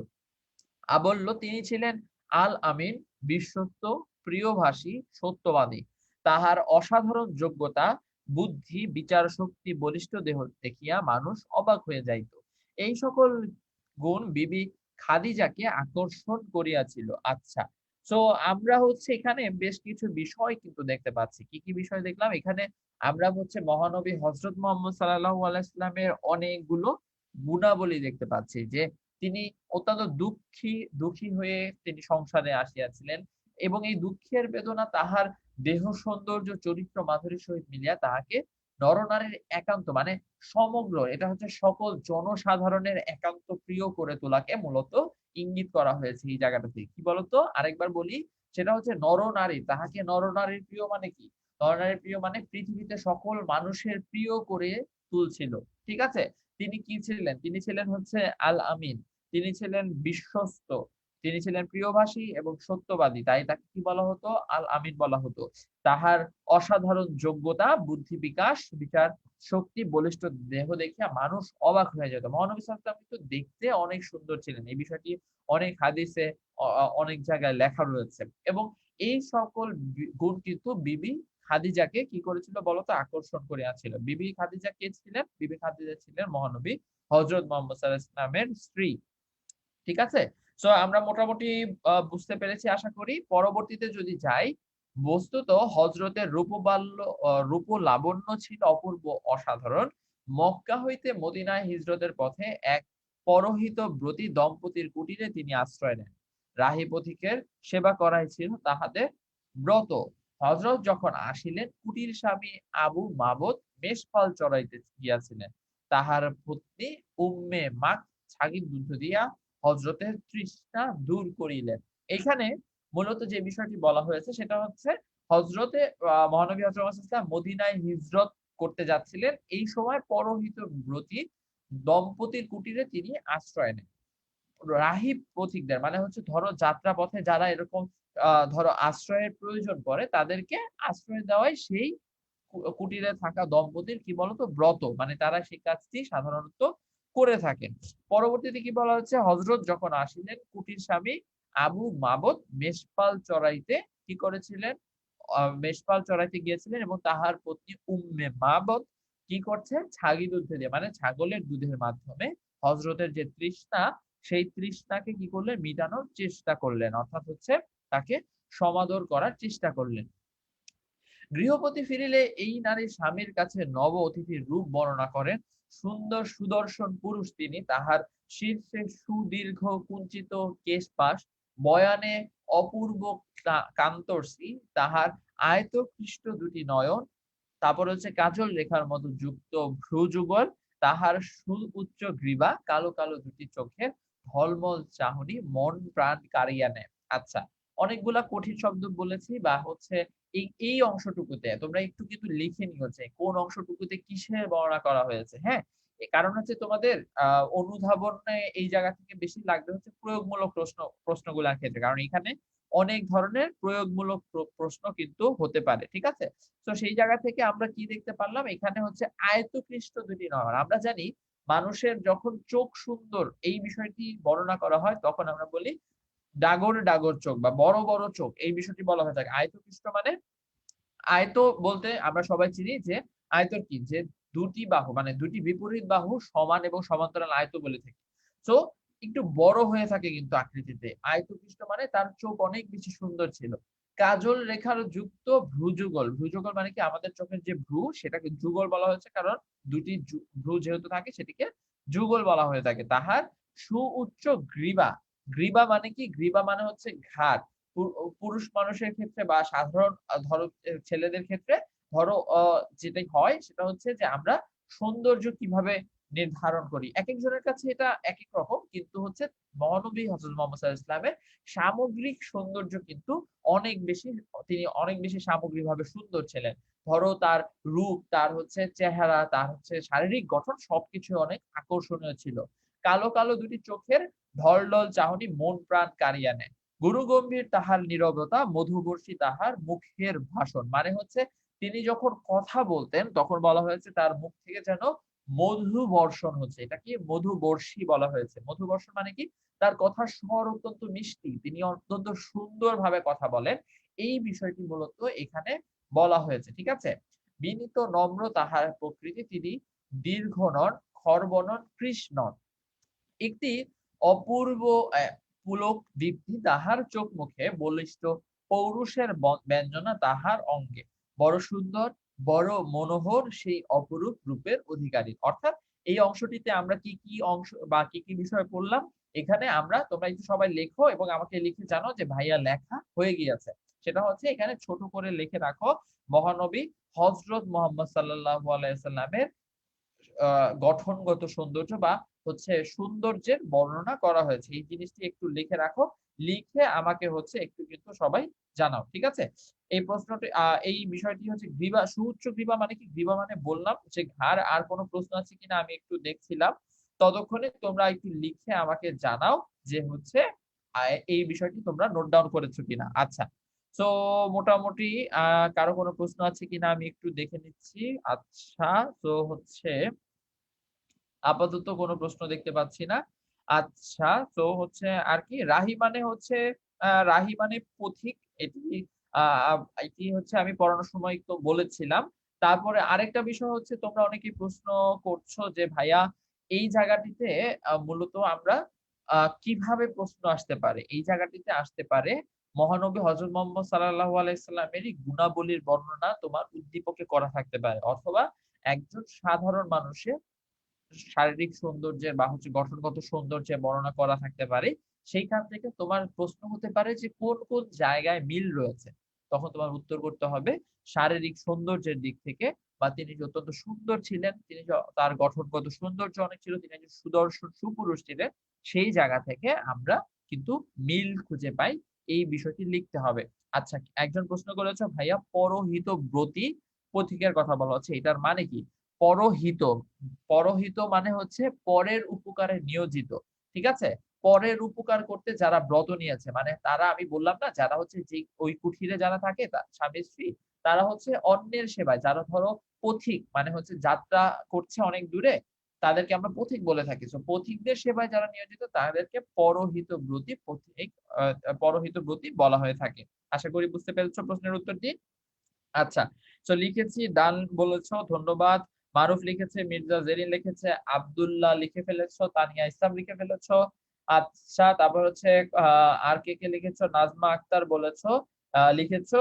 Speaker 1: আবল্য তিনি ছিলেন আল আমিন, বিশ্বস্ত, প্রিয়ভাষী, সত্যবাদী। তাহার অসাধারণ যোগ্যতা, বুদ্ধি, বিচার শক্তি, বলিষ্ঠ দেহ দেখিয়া মানুষ অবাক হয়ে যাইত। এই সকল গুণ বিবি খাদিজাকে আকর্ষণ করিয়াছিল। আচ্ছা, তো আমরা হচ্ছে এখানে বেশ কিছু বিষয় কিন্তু দেখতে পাচ্ছি। কি কি বিষয় দেখলাম? এখানে আমরা হচ্ছে মহানবী হযরত মুহাম্মদ সাল্লাল্লাহু আলাইহি ওয়াসাল্লামের অনেকগুলো গুণাবলী দেখতে পাচ্ছি যে তিনি অত্যন্ত দুঃখী হয়ে তিনি সংসারে আসিয়াছিলেন এবং এই দুঃখের বেদনা তাহার দেহ সৌন্দর্য চরিত্র মাধুরীর সহিত মিলিয়া তাহাকে নরনারীর একান্ত মানে সমগ্র এটা হচ্ছে সকল জনসাধারণের একান্ত প্রিয় করে তোলাকে মূলত ইঙ্গিত করা হয়েছে এই জায়গাটাতে। কি বলতো? আরেকবার বলি, সেটা হচ্ছে নরনারী। তাহাকে নরনারীর প্রিয় মানে কি? নরনারীর প্রিয় মানে পৃথিবীতে সকল মানুষের প্রিয় করে তুলছিল। ঠিক আছে? তিনি কি ছিলেন? তিনি ছিলেন হচ্ছে আল আমিন। তিনি ছিলেন বিশ্বস্ত, তিনি ছিলেন প্রিয়ভাষী এবং সত্যবাদী। তাই তাকে কি বলা হতো? আল আমিন বলা হতো। তাহার অসাধারণ যোগ্যতা, বুদ্ধি বিকাশ, বিচার শক্তি, বলিষ্ঠ দেহ দেখিয়া মানুষ অবাক হয়ে যেত। মহানবী সাল্লাল্লাহু আলাইহি ওয়াসাল্লাম কিন্তু দেখতে অনেক সুন্দর ছিলেন। এই বিষয়টি অনেক হাদিসে অনেক জায়গায় লেখা রয়েছে। এবং এই সকল গুণ কিন্তু বিবি খাদিজাকে কি করেছিল বলতো? আকর্ষণ করিয়াছিল। বিবি খাদিজা কে ছিলেন? বিবি খাদিজা ছিলেন মহানবী হযরত মুহাম্মদ সাল্লাল্লাহু আলাইহি ওয়াসাল্লামের স্ত্রী। ঠিক আছে? সো আমরা মোটামুটি বুঝতে পেরেছি আশা করি। পরবর্তীতে যদি যাই, বস্তুত হযরতের রূপলাবণ্য ছিল অপূর্ব অসাধারণ। মক্কা হইতে মদিনায় হিজরতের পথে এক পরহিত ব্রতী দম্পতির কুটিরে তিনি আশ্রয় নেন। রাহী পথিকের সেবা করাই ছিল তাহাদের ব্রত। হযরত যখন আসিলেন কুটির স্বামী আবু মাবুদ মেষপাল চড়াইতে গিয়াছিলেন। তাহার পত্নী উম্মে মাক ছাগির দুধ দিয়া হযরতের তৃষ্ণা দূর করিলেন। এখানে মূলত যে বিষয়টি বলা হয়েছে সেটা হচ্ছে হযরতে মহানবী হযরত মুহাম্মদ সাল্লাল্লাহু আলাইহি ওয়াসাল্লাম মদিনায় হিজরত করতে যাচ্ছিলেন। এই সময় পরহিত ব্রতী দম্পতির কুটিরে তিনি আশ্রয় নেন। রাহিব পথিকদের মানে হচ্ছে ধরো যাত্রা পথে যারা এরকম ধরো আশ্রয়ের প্রয়োজন পড়ে তাদেরকে আশ্রয় দেওয়াই সেই কুটিরে থাকা দম্পতির কি বলতো ব্রত মানে তারা সেই কাজটি সাধারণত করে থাকেন। পরবর্তীতে কি বলা হচ্ছে? হযরত যখন আসিলেন কুটির স্বামী আবু মাবুদ মেষপাল চড়াইতে কি করেছিলেন? মেষপাল চড়াইতে গিয়েছিলেন এবং তাহার পত্নী উম্মে মাবুদ কি করছে? ছাগি দুধ দিয়ে মানে ছাগলের দুধের মাধ্যমে হযরতের যে তৃষ্ণা সেই তৃষ্ণাকে কি করলেন? মিটানোর চেষ্টা করলেন। অর্থাৎ হচ্ছে তাকে সমাদর করার চেষ্টা করলেন। গৃহপতি ফিরিলে এই নারী স্বামীর কাছে নব অতিথির রূপ বর্ণনা করেন। সুন্দর সুদর্শন পুরুষ তিনি, তাহার শীর্ষে সুদীর্ঘ কুঞ্চিত কেশপাশ, বয়ানে অপূর্ব কান্তর্ষি, তাহার আয়তকৃষ্ট দুটি নয়ন, তারপর হচ্ছে কাজল রেখার মতো যুক্ত ভ্রুযুগল, তাহার সুউচ্চ গ্রীবা, কালো কালো দুটি চোখের ঢলমল চাহনি মন প্রাণ কাড়িয়া নেয়। আচ্ছা, অনেকগুলা কঠিন শব্দ বলেছি বা হচ্ছে এই অংশটুকুতে তোমরা একটু কিন্তু লিখে নিও যে কোন অংশটুকুতে কিসের বর্ণনা করা হয়েছে। হ্যাঁ, কারণ হচ্ছে তোমাদের অনুধাবনে এই জায়গা থেকে বেশি লাগবে হচ্ছে প্রয়োগমূলক প্রশ্নগুলোর ক্ষেত্রে, কারণ এখানে অনেক ধরনের প্রয়োগমূলক প্রশ্ন কিন্তু হতে পারে। ঠিক আছে, তো সেই জায়গা থেকে আমরা কি দেখতে পারলাম, এখানে হচ্ছে আয়তকৃষ্ট দুটি নয়ন। আমরা জানি মানুষের যখন চোখ সুন্দর এই বিষয়টি বর্ণনা করা হয় তখন আমরা বলি ডাগর ডাগর চোখ বা বড় বড় চোখ, এই বিষয়টি বলা হয়ে থাকে। আয়তকৃষ্ট মানে, আয়ত বলতে আমরা সবাই চিনি যে আয়তর কি, যে দুটি বাহু মানে দুটি বিপরীত বাহু সমান এবং সমান্তরাল আয়ত বলে থাকি। তো একটু বড় হয়ে থাকে কিন্তু আকৃতিতে। আয়তকৃষ্ট মানে তার চোখ অনেক বেশি সুন্দর ছিল। কাজল রেখার যুক্ত ভ্রুযুগল, ভ্রুযুগল মানে কি আমাদের চোখের যে ভ্রু সেটাকে যুগল বলা হয়েছে, কারণ দুটি ভ্রু যেহেতু থাকে সেটিকে যুগল বলা হয়ে থাকে। তাহার সুউচ্চ গ্রীবা, গ্রীবা মানে কি, গ্রীবা মানে হচ্ছে ঘাড়। পুরুষ মানুষের ক্ষেত্রে বা সাধারণ ধরো ছেলেদের ক্ষেত্রে ধরো যেটাই হয় সেটা হচ্ছে যে আমরা সৌন্দর্য কিভাবে নির্ধারণ করি, একেকজনের কাছে এটা একেক রকম, কিন্তু হচ্ছে মহানবী হযরত মুহাম্মদ সাল্লাল্লাহু আলাইহি ওয়াসাল্লামের সামগ্রিক সৌন্দর্য কিন্তু অনেক বেশি, তিনি অনেক বেশি সামগ্রিকভাবে সুন্দর ছিলেন। ধরো তার রূপ, তার হচ্ছে চেহারা, তার হচ্ছে শারীরিক গঠন সবকিছু অনেক আকর্ষণীয় ছিল। কালো কালো দুটি চোখের ঢলঢল চাহনি মন প্রাণ কাড়িয়া নেয়। গুরুগম্ভীর তাহার নীরবতা, মধুবর্ষী তাহার মুখের ভাষণ। মানে হচ্ছে তিনি যখন কথা বলতেন তখন বলা হয়েছে তার মুখ থেকে যেন মধু বর্ষণ হচ্ছে। এটা কি মধুবর্ষী বলা হয়েছে। মধুবর্ষণ মানে কি, তার কথার স্বর অত্যন্ত মিষ্টি, তিনি অত্যন্ত সুন্দরভাবে কথা বলেন। এই বিষয়টি মূলত এখানে বলা হয়েছে। ঠিক আছে? বিনীত নম্র তাহার প্রকৃতি, তিনি দীর্ঘ নন, খর্ব নন, কৃশ নন। একটি অপূর্ব পুলক দীপ্তি তাহার চোখ মুখে, বলিষ্ঠ পৌরুষের ব্যঞ্জনা তাহার অঙ্গে। বড় সুন্দর, বড় মনোহর সেই অপরূপ রূপের অধিকারী। অর্থাৎ এই অংশটিতে আমরা কি কি অংশ বা কি কি বিষয় পড়লাম, এখানে আমরা, তোমরা একটু সবাই লেখো এবং আমাকে লিখে জানো যে ভাইয়া লেখা হয়ে গিয়েছে। সেটা হচ্ছে এখানে ছোট করে লিখে রাখো, মহানবী হযরত মুহাম্মদ সাল্লাল্লাহু আলাইহি সাল্লামের গঠনগত সৌন্দর্য বা হচ্ছে সৌন্দর্যের বর্ণনা করা হয়েছে। এই জিনিসটি একটু লিখে রাখো। লিখে আমাকে হচ্ছে একটু কিন্তু সবাই জানাও। ঠিক আছে? এই প্রশ্নটি এই বিষয়টি হচ্ছে গ্রীবা, সুউচ্চ গ্রীবা মানে কি? গ্রীবা মানে বললাম যে ঘাড়। আর কোন প্রশ্ন আছে কিনা আমি একটু দেখছিলাম। ততক্ষণে তোমরা একটু লিখে আমাকে জানাও যে হচ্ছে এই বিষয়টি তোমরা নোট ডাউন করেছো কিনা। আচ্ছা। সো মোটামুটি কারো কোনো প্রশ্ন আছে কিনা আমি একটু দেখে নিচ্ছি। আচ্ছা, তো হচ্ছে আপাতত কোনো প্রশ্ন দেখতে পাচ্ছি না। আচ্ছা, তো হচ্ছে আর কি, রাহি মানে হচ্ছে রাহি মানে পথিক। এটি আ আ এটি হচ্ছে আমি পড়ানোর সময় তো বলেছিলাম। তারপরে আরেকটা বিষয় হচ্ছে তোমরা অনেকেই প্রশ্ন করছো যে ভাইয়া এই জায়গাটিতে মূলত আমরা কিভাবে প্রশ্ন আসতে পারে? এই জায়গাটিতে আসতে পারে মহানবী হযরত মুহাম্মদ সাল্লাল্লাহু আলাইহি সাল্লামেরই গুণাবলীর বর্ণনা তোমার উদ্দীপকে করা থাকতে পারে। অথবা একজন সাধারণ মানুষের শারীরিক সৌন্দর্যের বা হচ্ছে গঠনগত সৌন্দর্যের বর্ণনা করা থাকতে পারে। সেইখান থেকে তোমার প্রশ্ন হতে পারে যে কোন, কোন জায়গায় মিল রয়েছে। তখন তোমার উত্তর করতে হবে শারীরিক সৌন্দর্যের দিক থেকে, বা তিনি যে অত্যন্ত সুন্দর ছিলেন, তিনি তার গঠনগত সৌন্দর্য অনেক ছিল, তিনি একজন সুদর্শন সুপুরুষ ছিলেন। সেই জায়গা থেকে আমরা কিন্তু মিল খুঁজে পাই। এই বিষয়টি লিখতে হবে। আচ্ছা, একজন প্রশ্ন করেছে ভাইয়া পরহিত ব্রতী পথিকের কথা বলা হচ্ছে। এটার মানে কি? পরহিত, পরহিত মানে হচ্ছে পরের উপকারে নিয়োজিত। ঠিক আছে? পরের উপকার করতে যারা ব্রত নিয়েছে, মানে তারা, আমি বললাম না যারা হচ্ছে যে ওই কুঠিরে যারা থাকে স্বামী স্ত্রী, তারা হচ্ছে অন্যের সেবায়, যারা ধরো পথিক মানে হচ্ছে যাত্রা করছে অনেক দূরে, তাদেরকে আমরা পথিক বলে থাকি। সো পথিকদের সেবায় যারা নিয়োজিত তাদেরকে পরহিত ব্রতী পথিক, পরহিত ব্রতী বলা হয়ে থাকে। আশা করি বুঝতে পেরেছো প্রশ্নের উত্তরটি। আচ্ছা, তো লিখেছি ডান বলেছো, ধন্যবাদ। মারুফ লিখেছে, মির্জা জেরিন লিখেছে, আব্দুল্লাহ লিখে ফেলেছো, তানিয়া ইসলাম লিখে ফেলেছো। আচ্ছা, তারপর হচ্ছে আর কে কে লিখেছো, নাজমা আক্তার বলেছো, লিখেছো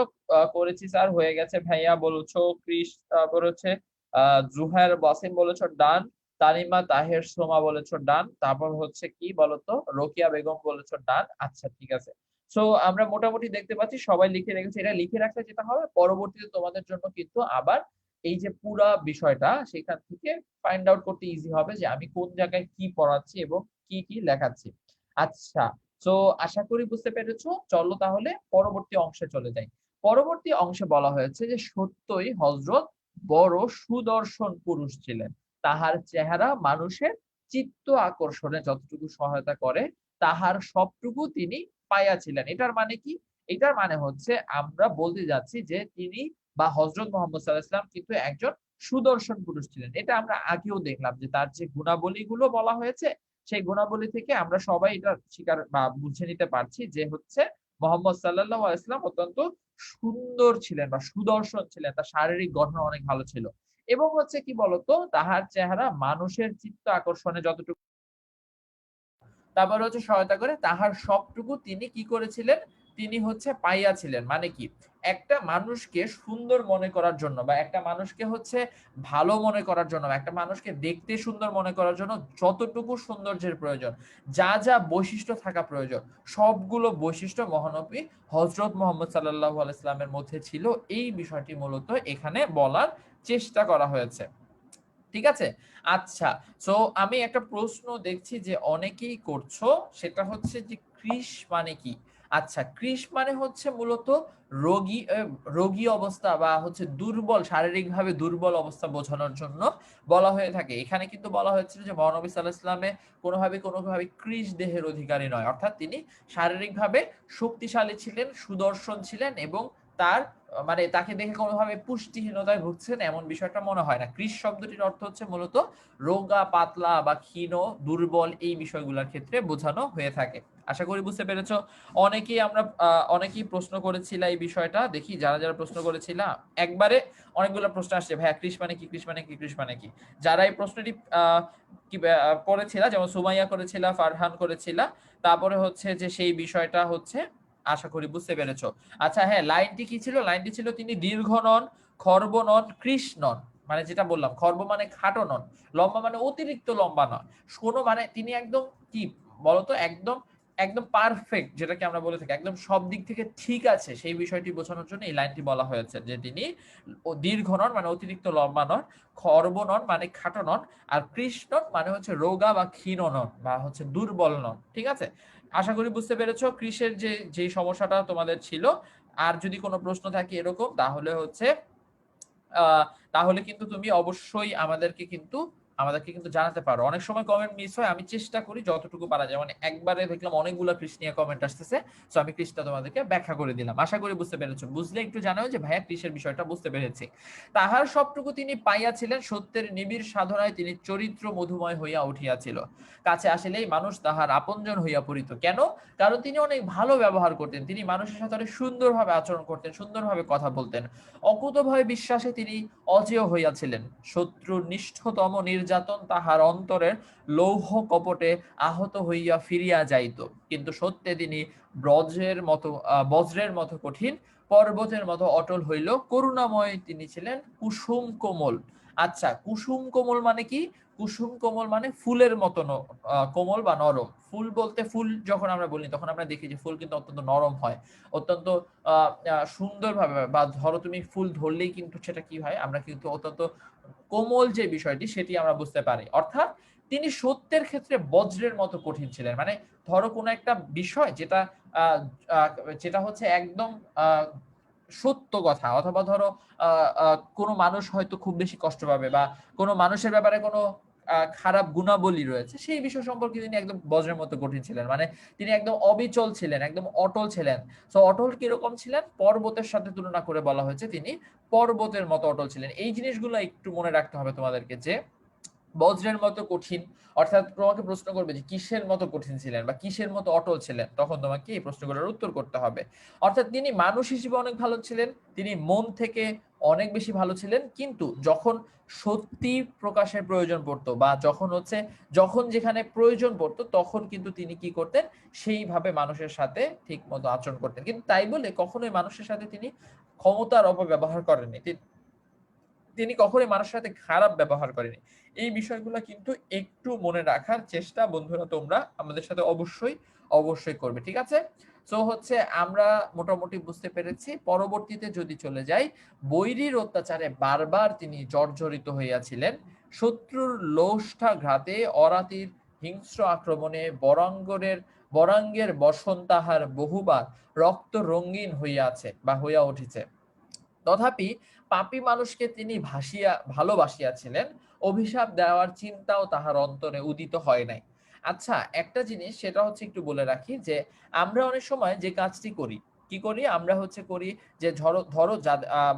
Speaker 1: করেছি স্যার, হয়ে গেছে ভাইয়া বলেছো। ক্রিস, তারপর হচ্ছে জুহার বাসিম বলেছো ডান। তানিমা তাহের সোমা বলেছো ডান। তারপর হচ্ছে কি বলতো, রোকিয়া বেগম বলেছো ডান। আচ্ছা ঠিক আছে। সো আমরা মোটামুটি দেখতে পাচ্ছি সবাই লিখে রেখেছে। এটা লিখে রাখলে যেটা হবে, পরবর্তীতে তোমাদের জন্য কিন্তু আবার এই যে পুরা বিষয়টা সেখান থেকে ফাইন্ড আউট করতে ইজি হবে যে আমি কোন জায়গায় কি পড়াচ্ছি এবং কি কি লেখাচ্ছি। আচ্ছা, তো আশা করি বুঝতে পেরেছো। চলো তাহলে পরবর্তী অংশে চলে যাই। পরবর্তী অংশে বলা হয়েছে যে সত্যই হযরত বড় সুদর্শন পুরুষ ছিলেন। তাহার চেহারা মানুষের চিত্ত আকর্ষণে যতটুকু সহায়তা করে, তাহার সবটুকু তিনি পাইয়াছিলেন। এটার মানে কি? এটার মানে হচ্ছে আমরা বলতে যাচ্ছি যে তিনি বা হযরত মুহাম্মদ সাল্লাল্লাহু আলাইহি ওয়াসাল্লাম কিন্তু একজন সুদর্শন পুরুষ ছিলেন। এটা আমরা আগেও দেখলাম যে তার যে গুণাবলীগুলো বলা হয়েছে, সেই গুণাবলী থেকে আমরা সবাই এটা স্বীকার বা বুঝে নিতে পারছি যে হচ্ছে মুহাম্মদ সাল্লাল্লাহু আলাইহি ওয়াসাল্লাম অত্যন্ত সুন্দর ছিলেন বা সুদর্শন ছিলেন। তার শারীরিক গঠন অনেক ভালো ছিল। এবং হচ্ছে কি বলতো, তাহার চেহারা মানুষের চিত্ত আকর্ষণে যতটুকু, তারপর হচ্ছে সহায়তা করে, তাহার সবটুকু তিনি কি করেছিলেন, তিনি হচ্ছে পাইয়াছিলেন। মানে কি, একটা মানুষকে সুন্দর মনে করার জন্য বা একটা মানুষকে হচ্ছে ভালো মনে করার জন্য, একটা মানুষকে দেখতে সুন্দর মনে করার জন্য যতটুকু সৌন্দর্যের প্রয়োজন, যা যা বৈশিষ্ট্য থাকা প্রয়োজন, সবগুলো বৈশিষ্ট্য মহানবী হযরত মুহাম্মদ সাল্লাল্লাহু আলাইহি সাল্লামের মধ্যে ছিল। এই বিষয়টি মূলত এখানে বলার চেষ্টা করা হয়েছে। ঠিক আছে? আচ্ছা, সো আমি একটা প্রশ্ন দেখছি যে অনেকেই করছো, সেটা হচ্ছে যে কৃষ মানে কি? আচ্ছা, কৃষ মানে হচ্ছে মূলত রোগী রোগী অবস্থা বা হচ্ছে দুর্বল, শারীরিকভাবে দুর্বল অবস্থা বোঝানোর জন্য বলা হয়ে থাকে। এখানে কিন্তু বলা হয়েছিল যে মহানবী সাল্লাল্লাহু আলাইহি ওয়াসাল্লামে কোনোভাবে কৃষ দেহের অধিকারী নয়। অর্থাৎ তিনি শারীরিকভাবে শক্তিশালী ছিলেন, সুদর্শন ছিলেন এবং তার মানে তাকে দেখে কোনোভাবে পুষ্টিহীনতায় ভুগছেন এমন বিষয়টা মনে হয় না। কৃষ শব্দটির অর্থ হচ্ছে মূলত রোগা, পাতলা বা ক্ষীণ, দুর্বল এই বিষয়গুলোর ক্ষেত্রে বোঝানো হয়ে থাকে। আশা করি বুঝতে পেরেছো। অনেকেই প্রশ্ন করেছিল এই বিষয়টা। দেখি যারা যারা প্রশ্ন করেছিল, একবারে অনেকগুলো প্রশ্ন আসছে, ভাইয়া কৃষ মানে কি, কৃষ মানে কি, কৃষ মানে কি। যারা এই প্রশ্নটি করেছিল, যেমন সুমাইয়া করেছিল, ফারহান করেছিল, তারপরে হচ্ছে যে সেই বিষয়টা হচ্ছে আশা করি বুঝতে পেরেছো। আচ্ছা হ্যাঁ, লাইনটি কি ছিল? লাইনটি ছিল তিনি দীর্ঘ নন, খর্ব নন, কৃশ নন। মানে যেটা বললাম, খর্ব মানে খাটো নন, লম্বা মানে অতিরিক্ত লম্বা নন, কোনো মানে তিনি একদম কি বলতো, একদম একদম পারফেক্ট, যেটাকে আমরা বলে থাকি একদম সব দিক থেকে ঠিক আছে, সেই বিষয়টি বোঝানোর জন্য এই লাইনটি বলা হয়েছে যে তিনি দীর্ঘ নন মানে অতিরিক্ত লম্বা নন, খর্ব নন মানে খাটো নন, আর কৃশ নন মানে হচ্ছে রোগা বা ক্ষীণ নন বা হচ্ছে দুর্বল নন। ঠিক আছে, আশা করি বুঝতে পেরেছো কৃষের যে সমস্যাটা তোমাদের ছিল। আর যদি কোনো প্রশ্ন থাকে এরকম, তাহলে হচ্ছে আহ তাহলে কিন্তু তুমি অবশ্যই আমাদেরকে কিন্তু জানাতে পারো। অনেক সময় কমেন্ট মিস হয়, আমি চেষ্টা করি যতটুকু পারা যায়। মানে একবারে দেখলাম অনেকগুলো কৃষ নিয়ে কমেন্ট আসতেছে, তো আমি কৃষটা তোমাদেরকে ব্যাখ্যা করে দিলাম। আশা করি বুঝতে পেরেছো। বুঝলে একটু জানাও যে ভাইয়া কৃষের বিষয়টা বুঝতে পেরেছি। তাহার সবটুকু তিনি পাইয়াছিলেন, সত্যের নিবিড় সাধনায় তিনি চরিত্র মধুময় হইয়া উঠিয়াছিল। কাছে আসিলেই মানুষ তাহার আপনজন হইয়া পড়িত। কেন? কারণ তিনি অনেক ভালো ব্যবহার করতেন, তিনি মানুষের সাথে অনেক সুন্দরভাবে আচরণ করতেন, সুন্দরভাবে কথা বলতেন। অকুতোভয় বিশ্বাসে তিনি অজেয় হইয়াছিলেন। শত্রুর নিষ্ঠতম নির্যাতন তাহার অন্তরের লৌহ কপটে আহত হইয়া ফিরিয়া যাইত, কিন্তু সত্যে তিনি বজ্রের মতো কঠিন, পর্বতের মতো অটল হইল। করুণাময় তিনি ছিলেন, কুসুম কোমল। আচ্ছা, কুসুম কোমল মানে কি? কুসুম কোমল মানে ফুলের মতো কোমল বা নরম। ফুল বলতে, ফুল যখন আমরা বলি তখন আমরা দেখি যে ফুল কিন্তু অত্যন্ত নরম হয়, অত্যন্ত সুন্দরভাবে, বা ধরো তুমি ফুল ধরলেই কিন্তু সেটা কি হয়, আমরা কিন্তু অত্যন্ত কোমল যে বিষয়টি সেটি আমরা বুঝতে পারি। অর্থাৎ তিনি সত্যের ক্ষেত্রে বজ্রের মতো কঠিন ছিলেন। মানে ধরো কোনো একটা বিষয় যেটা আহ, আহ, যেটা হচ্ছে একদম আহ, সত্য কথা, অথবা ধরো কোনো মানুষ হয়তো খুব বেশি কষ্ট পাবে, বা কোনো মানুষের ব্যাপারে কোনো খারাপ গুণাবলী রয়েছে, সেই বিষয় সম্পর্কে তিনি একদম বজ্রের মতো কঠিন ছিলেন। মানে তিনি একদম অবিচল ছিলেন, একদম অটল ছিলেন। তো অটল কিরকম ছিলেন? পর্বতের সাথে তুলনা করে বলা হয়েছে তিনি পর্বতের মতো অটল ছিলেন। এই জিনিসগুলো একটু মনে রাখতে হবে তোমাদেরকে, যে বজ্রের মতো কঠিন, অর্থাৎ তোমাকে প্রশ্ন করবে যে কিসের মতো কঠিন ছিলেন বা কিসের মতো অটল ছিলেন, তখন তোমাকে এই প্রশ্নগুলোর উত্তর করতে হবে। অর্থাৎ তিনি মানুষ হিসেবে অনেক ভালো ছিলেন, তিনি মন থেকে অনেক বেশি ভালো ছিলেন, কিন্তু যখন সত্যি প্রকাশের প্রয়োজন পড়তো বা যখন যেখানে প্রয়োজন পড়তো, তখন কিন্তু তিনি কি করতেন, সেইভাবে মানুষের সাথে ঠিক মতো আচরণ করতেন। কিন্তু তাই বলে কখনোই মানুষের সাথে তিনি ক্ষমতার অপব্যবহার করেননি। তিনি কখনোই মানুষের সাথে খারাপ ব্যবহার করেনি। এই বিষয়গুলো কিন্তু একটু মনে রাখার চেষ্টা বন্ধুরা তোমরা আমাদের সাথে অবশ্যই করবে। ঠিক আছে? সো হচ্ছে আমরা মোটামুটি বুঝতে পেরেছি। পরবর্তীতে যদি চলে যাই, বৈরীর অত্যাচারে বারবার তিনি জর্জরিত হইয়াছিলেন। শত্রুর লোষ্ঠাঘাতে অরাতির হিংস্র আক্রমণে বরাঙ্গের বসন তাহার বহুবার রক্ত রঙিন হইয়াছে বা হইয়া উঠিছে। তথাপি পাপী মানুষকে তিনি ভালোবাসিয়াছিলেন, অভিশাপ দেওয়ার চিন্তাও তাহার অন্তরে উদিত হয় নাই। আচ্ছা, একটা জিনিস সেটা হচ্ছে একটু বলে রাখি যে আমরা অনেক সময় যে কাজটি করি, কি করি আমরা হচ্ছে করি যে ধরো ধরো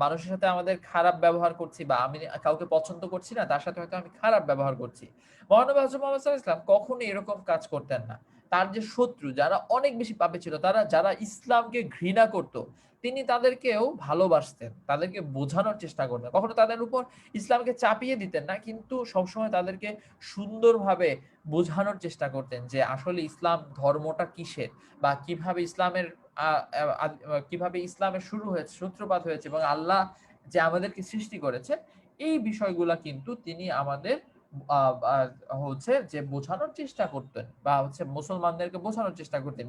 Speaker 1: মানুষের সাথে আমাদের খারাপ ব্যবহার করছি বা আমি কাউকে পছন্দ করছি না, তার সাথে হয়তো আমি খারাপ ব্যবহার করছি। মহানবী হযরত মুহাম্মদ সাল্লাল্লাহু আলাইহি ওয়াসাল্লাম কখনোই এরকম কাজ করতেন না। তার যে শত্রু যারা অনেক বেশি পাপী ছিল, যারা ইসলামকে ঘৃণা করত, তিনি তাদেরকেও ভালোবাসতেন, তাদেরকে বোঝানোর চেষ্টা করতেন। কখনো তাদের উপর ইসলামকে চাপিয়ে দিতেন না, কিন্তু সবসময় তাদেরকে সুন্দরভাবে বোঝানোর চেষ্টা করতেন যে আসলে ইসলাম ধর্মটা কিসের বা কিভাবে ইসলামের শুরু হয়েছে, সূত্রপাত হয়েছে এবং আল্লাহ যে আমাদেরকে সৃষ্টি করেছে, এই বিষয়গুলা কিন্তু তিনি আমাদের আহ, আহ, হচ্ছে যে বোঝানোর চেষ্টা করতেন বা হচ্ছে মুসলমানদেরকে বোঝানোর চেষ্টা করতেন,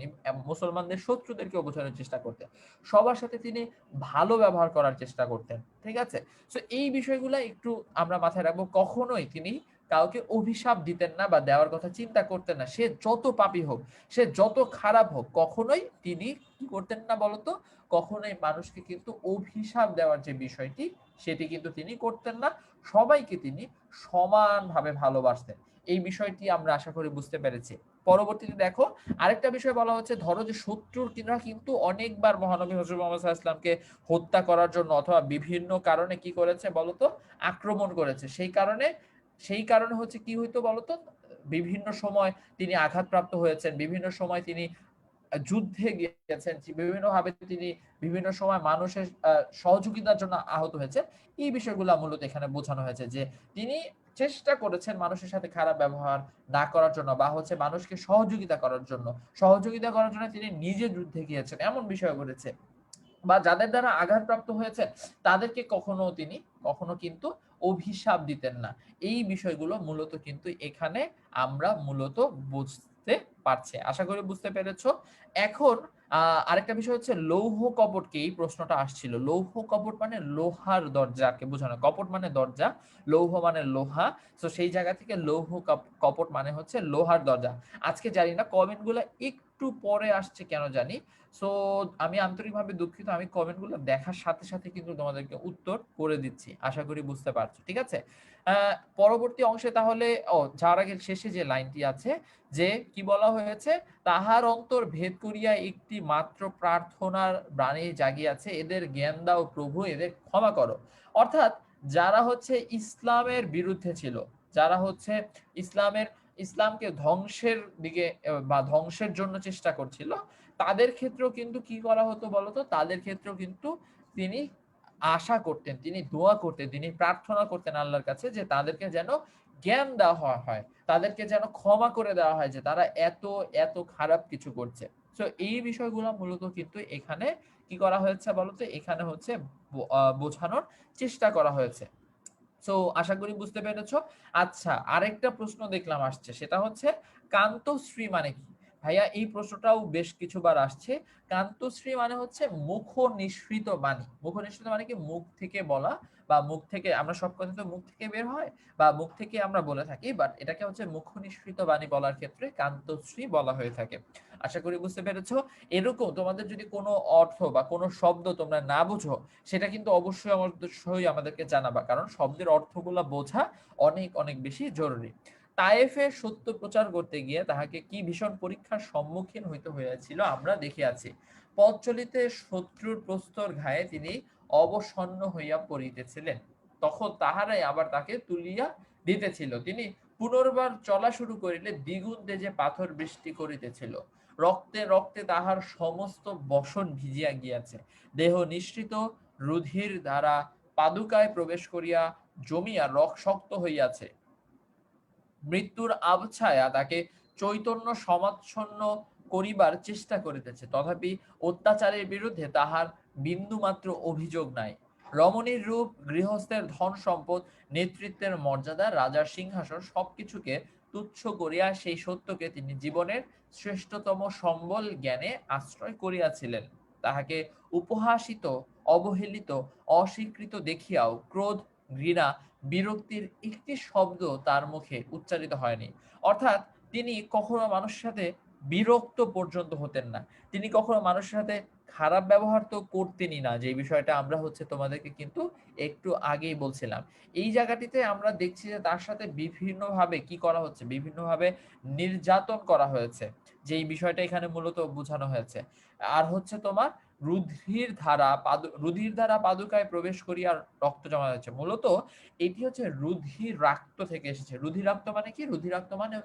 Speaker 1: মুসলমানদের শত্রুদেরকেও বোঝানোর চেষ্টা করতেন। সবার সাথে তিনি ভালো ব্যবহার করার চেষ্টা করতেন। ঠিক আছে? সো এই বিষয়গুলো একটু আমরা মাথায় রাখবো। কখনোই তিনি কাউকে অভিশাপ দিতেন না বা দেওয়ার কথা চিন্তা করতেন না। সে যত পাপী হোক, সে যত খারাপ হোক, কখনোই তিনি কি করতেন না বলতো? কখনোই মানুষকে কিন্তু অভিশাপ দেওয়ার যে বিষয়টি, সেটি কিন্তু তিনি করতেন না। সবাইকে তিনি সমানভাবে ভালোবাসতেন। এই বিষয়টি আমরা আশা করি বুঝতে পেরেছি। পরবর্তীতে দেখো, আরেকটা বিষয় বলা হচ্ছে, ধরো যে শত্রুর কিনা কিন্তু অনেকবার মহানবী হযরত মুহাম্মদ সাল্লাল্লাহু আলাইহি ওয়াসাল্লামকে হত্যা করার জন্য অথবা বিভিন্ন কারণে কি করেছে বলতো? আক্রমণ করেছে। সেই কারণে হচ্ছে কি হইতো বলতো? বিভিন্ন সময় তিনি আঘাতপ্রাপ্ত হয়েছেন, বিভিন্ন সময় তিনি যুদ্ধে গিয়েছেন, বিভিন্নভাবে তিনি বিভিন্ন সময় মানুষের সহযোগিতার জন্য আহত হয়েছেন। এই বিষয়গুলো মূলত এখানে বোঝানো হয়েছে যে তিনি চেষ্টা করেছেন মানুষের সাথে খারাপ ব্যবহার না করার জন্য বা হচ্ছে মানুষকে সহযোগিতা করার জন্য তিনি নিজে যুদ্ধে গিয়েছেন, এমন বিষয় ঘটেছে। বা যাদের দ্বারা আঘাতপ্রাপ্ত হয়েছে তাদেরকে কখনো কিন্তু অভিশাপ দিতেন না। এই বিষয়গুলো মূলত কিন্তু এখানে আমরা মূলত বুঝতে পারছি। আশা করি বুঝতে পেরেছো। এখন আরেকটা বিষয় হচ্ছে লৌহ কপটকে, এই প্রশ্নটা আসছিল। লৌহ কপট মানে লোহার দরজাকে বোঝানো। কপট মানে দরজা, লৌহ মানে লোহা। তো সেই জায়গা থেকে লৌহ কপট মানে হচ্ছে লোহার দরজা। আজকে জানি না কমেন্ট গুলো একটু পরে আসছে কেন জানি। সো আমি আন্তরিকভাবে দুঃখিত। আমি কমেন্টগুলো দেখার সাথে সাথে কিন্তু তোমাদেরকে উত্তর করে দিচ্ছি। আশা করি বুঝতে পারছো। ঠিক আছে? পরবর্তী অংশে তাহলে যাওয়ার আগে শেষে যে লাইনটি আছে, যে কি বলা হয়েছে, তাহার অন্তর ভেদ করিয়া একটি মাত্র প্রার্থনার বাণী জাগিয়াছে, এদের জ্ঞান দাও প্রভু, এদের ক্ষমা করো। অর্থাৎ যারা হচ্ছে ইসলামের বিরুদ্ধে ছিল, যারা হচ্ছে ইসলামের ইসলামকে ধ্বংসের দিকে বা ধ্বংসের জন্য চেষ্টা করছিল, তাদের ক্ষেত্রেও কিন্তু কি করা হতো বলতো? তাদের ক্ষেত্রেও কিন্তু তিনি আশা করতেন, তিনি দোয়া করতেন, তিনি প্রার্থনা করতেন আল্লাহর কাছে যে তাদেরকে যেন জ্ঞান দেওয়া হয়, তাদেরকে যেন ক্ষমা করে দেওয়া হয় যে তারা এত এত খারাপ কিছু করছে। তো এই বিষয়গুলো মূলত কিন্তু এখানে কি করা হয়েছে বলতো? এখানে হচ্ছে বোঝানোর চেষ্টা করা হয়েছে। সো আশা করি বুঝতে পেরেছো। আচ্ছা, আরেকটা প্রশ্ন দেখলাম আসছে, সেটা হচ্ছে কান্তশ্রী মানে কি? ভাইয়া এই প্রশ্নটাও বেশ কিছুবার আসছে। কান্তশ্রী মানে হচ্ছে মুখ নিঃসৃত বাণী। মুখ নিঃসৃত মানে কি? মুখ থেকে বলা বা মুখ থেকে, আমরা সব কথা তো মুখ থেকে বের হয় বা মুখ থেকে আমরা বলে থাকি, বাট এটাকে হচ্ছে মুখ নিঃসৃত বাণী বলার ক্ষেত্রে কান্তশ্রী বলা হয়ে থাকে। আশা করি বুঝতে পেরেছো। এরকম তোমাদের যদি কোনো অর্থ বা কোনো শব্দ তোমরা না বুঝো, সেটা কিন্তু অবশ্যই আমাদেরকে জানাবা, কারণ শব্দের অর্থগুলো বোঝা অনেক অনেক বেশি জরুরি। তায়েফে সত্য প্রচার করতে গিয়ে তাহাকে কি ভীষণ পরীক্ষার সম্মুখীন হইতে হয়েছিল আমরা দেখিয়াছি। পথ চলিতে শত্রুর প্রস্তর ঘায়ে তিনি অবসন্ন হইয়া পড়িতেছিলেন, তখন তাহারাই আবার তাকে তুলিয়া দিতেছিল। তিনি পুনর্বার চলা শুরু করিলে দ্বিগুণ তেজে পাথর বৃষ্টি করিতেছিল। রক্তে রক্তে তাহার সমস্ত বসন ভিজিয়া গিয়াছে, দেহ নিঃসৃত রুধির দ্বারা পাদুকায় প্রবেশ করিয়া জমিয়া শক্ত হইয়াছে। মৃত্যুর আবছায়া তাকে চৈতন্য সমাচ্ছন্ন করিবার চেষ্টা করিতেছে, তথাপি অত্যাচারের বিরুদ্ধে তাহার বিন্দুমাত্র অভিযোগ নাই। রমণীর রূপ, গৃহস্থের ধন সম্পদ, নেতৃত্বের মর্যাদা, রাজার সিংহাসন সবকিছুকে তুচ্ছ করিয়া সেই সত্যকে তিনি জীবনের শ্রেষ্ঠতম সম্বল জ্ঞানে আশ্রয় করিয়াছিলেন। তাহাকে উপহাসিত, অবহেলিত, অস্বীকৃত দেখিয়াও ক্রোধ, ঘৃণা, বিরক্তির একটি শব্দ তার মুখে উচ্চারিত হয়নি। অর্থাৎ তিনি কখনো মানুষের সাথে বিরক্ত পর্যন্ত হতেন না। তিনি কখনো মানুষের সাথে খারাপ ব্যবহার তো করতেনই না, যে বিষয়টা আমরা তোমাদেরকে কিন্তু একটু আগেই বলছিলাম। এই জায়গাটিতে আমরা দেখছি যে তার সাথে বিভিন্নভাবে কি করা হচ্ছে, বিভিন্নভাবে নির্যাতন করা হয়েছে, যে এই বিষয়টা এখানে মূলত বোঝানো হয়েছে। আর তোমার রুধির ধারা পাদুকায় প্রবেশ করিয়া রক্ত জমা হয়েছে। মূলত এটি রুধিরাক্ত থেকে এসেছে। রুধিরাক্ত মানে কি? রুধিরাক্ত মানে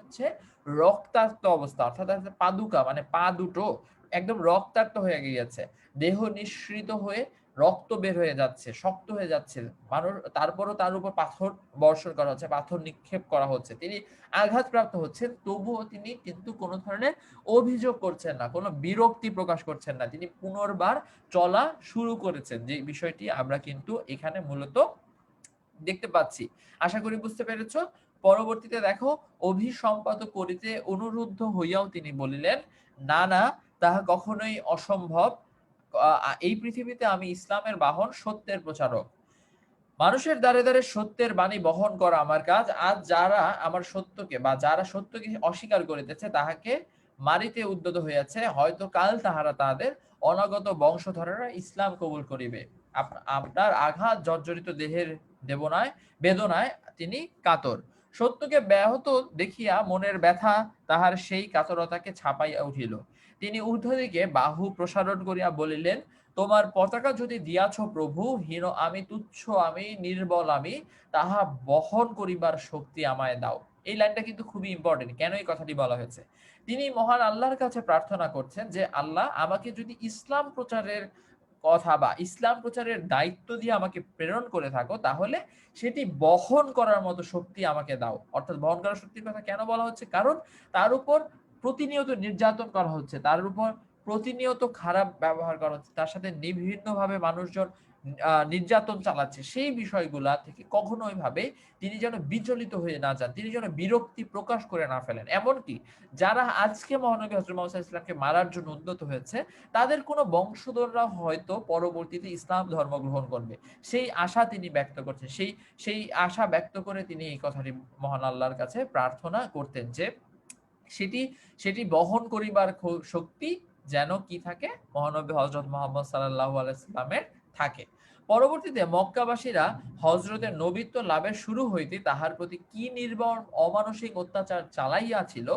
Speaker 1: রক্তাক্ত অবস্থা, অর্থাৎ পাদুকা মানে পা দুটো একদম রক্তাক্ত হয়ে গিয়েছে, দেহ নিঃসৃত হয়ে রক্ত বের হয়ে যাচ্ছে, শক্ত হয়ে যাচ্ছে মানুষ। তারপরও তার উপর পাথর বর্ষণ করা হচ্ছে, পাথর নিক্ষেপ করা হচ্ছে, তিনি আঘাতপ্রাপ্ত হচ্ছেন, তবুও তিনি কিন্তু কোনো ধরনের অভিযোগ করছেন না, কোনো বিরক্তি প্রকাশ করছেন না। তিনি পুনর্বার চলা শুরু করেছেন, যে বিষয়টি আমরা কিন্তু এখানে মূলত দেখতে পাচ্ছি। আশা করি বুঝতে পেরেছো। পরবর্তীতে দেখো, অভিসম্পাত করিতে অনুরুদ্ধ হইয়াও তিনি বলিলেন, না না, তাহা কখনোই অসম্ভব। এই পৃথিবীতে আমি ইসলামের বাহন, সত্যের প্রচারক। মানুষের দ্বারে দ্বারে সত্যের বাণী বহন করা আমার কাজ। আজ যারা আমার সত্যকে বা যারা সত্যকে অস্বীকার করিতেছে তাহাকে মারিতে উদ্যত হইয়াছে, হয়তো কাল তাহারা তাহাদের অনাগত বংশধরেরা ইসলাম কবুল করিবে। আপনার আঘাত জর্জরিত দেহের দেবনায় বেদনায় তিনি কাতর। সত্যকে ব্যাহত দেখিয়া মনের ব্যথা তাহার সেই কাতরতাকে ছাপাইয়া উঠিল। তিনি ঊর্ধ্বদিকে বাহু প্রসারণ করিয়া বলিলেন, তোমার পতাকা যদি দিয়াছ প্রভু, হীন আমি, তুচ্ছ আমি, নির্বল আমি, তাহা বহন করিবার শক্তি আমায় দাও। এই লাইনটা কিন্তু খুবই ইম্পর্টেন্ট। কেন এই কথাটি বলা হয়েছে? তিনি মহান আল্লাহর কাছে প্রার্থনা করছেন যে, আল্লাহ, আমাকে যদি ইসলাম প্রচারের কথা বা ইসলাম প্রচারের দায়িত্ব দিয়ে আমাকে প্রেরণ করে থাকো, তাহলে সেটি বহন করার মতো শক্তি আমাকে দাও। অর্থাৎ বহন করার শক্তির কথা কেন বলা হচ্ছে? কারণ তার উপর প্রতিনিয়ত নির্যাতন করা হচ্ছে, তার উপর প্রতিনিয়ত খারাপ ব্যবহার করা হচ্ছে, তার সাথে বিভিন্নভাবে মানুষজন নির্যাতন চালাচ্ছে। সেই বিষয়গুলা থেকে কখনোই ভাবে তিনি যেন বিচলিত হয়ে না যান, তিনি যেন বিরক্তি প্রকাশ করে না ফেলেন। এমনকি যারা আজকে মহানবী হযরত মুহাম্মদ সাল্লাল্লাহু আলাইহি ওয়াসাল্লামকে মারার জন্য উদ্যত হয়েছে, তাদের কোনো বংশধররা হয়তো পরবর্তীতে ইসলাম ধর্ম গ্রহণ করবে, সেই আশা তিনি ব্যক্ত করছেন। সেই আশা ব্যক্ত করে তিনি এই কথাটি মহান আল্লাহর কাছে প্রার্থনা করতেন যে সেটি সেটি বহন করিবার শক্তি যেন কি থাকে, মহানবী হযরত মুহাম্মদ সাল্লাল্লাহু আলাইহি ওয়াসাল্লামের থাকে। পরবর্তীতে মক্কাবাসীরা হযরতের নবিত্ব লাভের শুরু হইতে তাহার প্রতি কি নির্মম অমানসিক অত্যাচার চালাইয়াছিল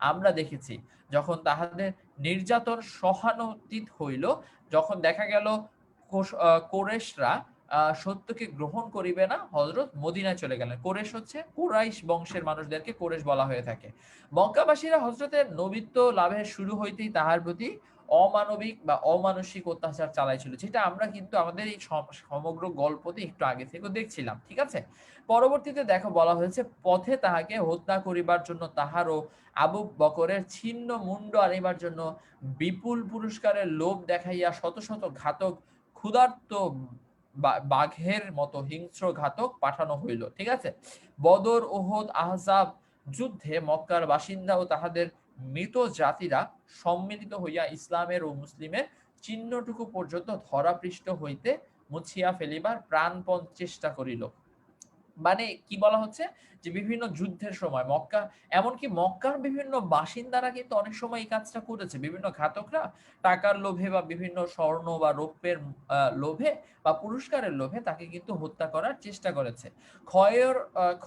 Speaker 1: আমরা দেখেছি। যখন তাহাদের নির্যাতন সহানুতীত হইল, যখন দেখা গেল কোরেশরা সত্যকে গ্রহণ করিবে না, হযরত মদিনায় চলে গেলেন। কোরেশ হচ্ছে কুরাইশ বংশের মানুষদেরকে কোরেশ বলা হয়ে থাকে। মক্কাবাসীরা হযরতের নবিত্ব লাভের শুরু হইতেই তাহার প্রতি অমানবিক বা অমানসিক অত্যাচার চালাইছিল, যেটা আমরা কিন্তু আমাদের এই সমগ্র গল্পতে একটু আগে থেকে দেখছিলাম। ঠিক আছে। পরবর্তীতে দেখো বলা হয়েছে, পথে তাহাকে হত্যা করিবার জন্য তাহার ও আবু বকরের ছিন্ন মুন্ড আনিবার জন্য বিপুল পুরস্কারের লোভ দেখাইয়া শত শত ঘাতক, ক্ষুধার্ত বাঘের মতো হিংস্র ঘাতক পাঠানো হইল। ঠিক আছে। বদর, ওহদ, আহজাব যুদ্ধে মক্কার বাসিন্দা ও তাহাদের মৃত জাতিরা সম্মিলিত হইয়া ইসলামের ও মুসলিমের চিহ্নটুকু পর্যন্ত ধরাপৃষ্ঠ হইতে মুছিয়া ফেলিবার প্রাণপণ চেষ্টা করিল। মানে কি বলা হচ্ছে, যে বিভিন্ন যুদ্ধের সময় মক্কা, এমনকি মক্কার বিভিন্ন বাসিন্দারা কিন্তু অনেক সময় এই কাজটা করেছে। বিভিন্ন ঘাতকরা টাকার লোভে বা বিভিন্ন স্বর্ণ বা রৌপ্যের লোভে বা পুরস্কারের লোভে তাকে কিন্তু হত্যা করার চেষ্টা করেছে।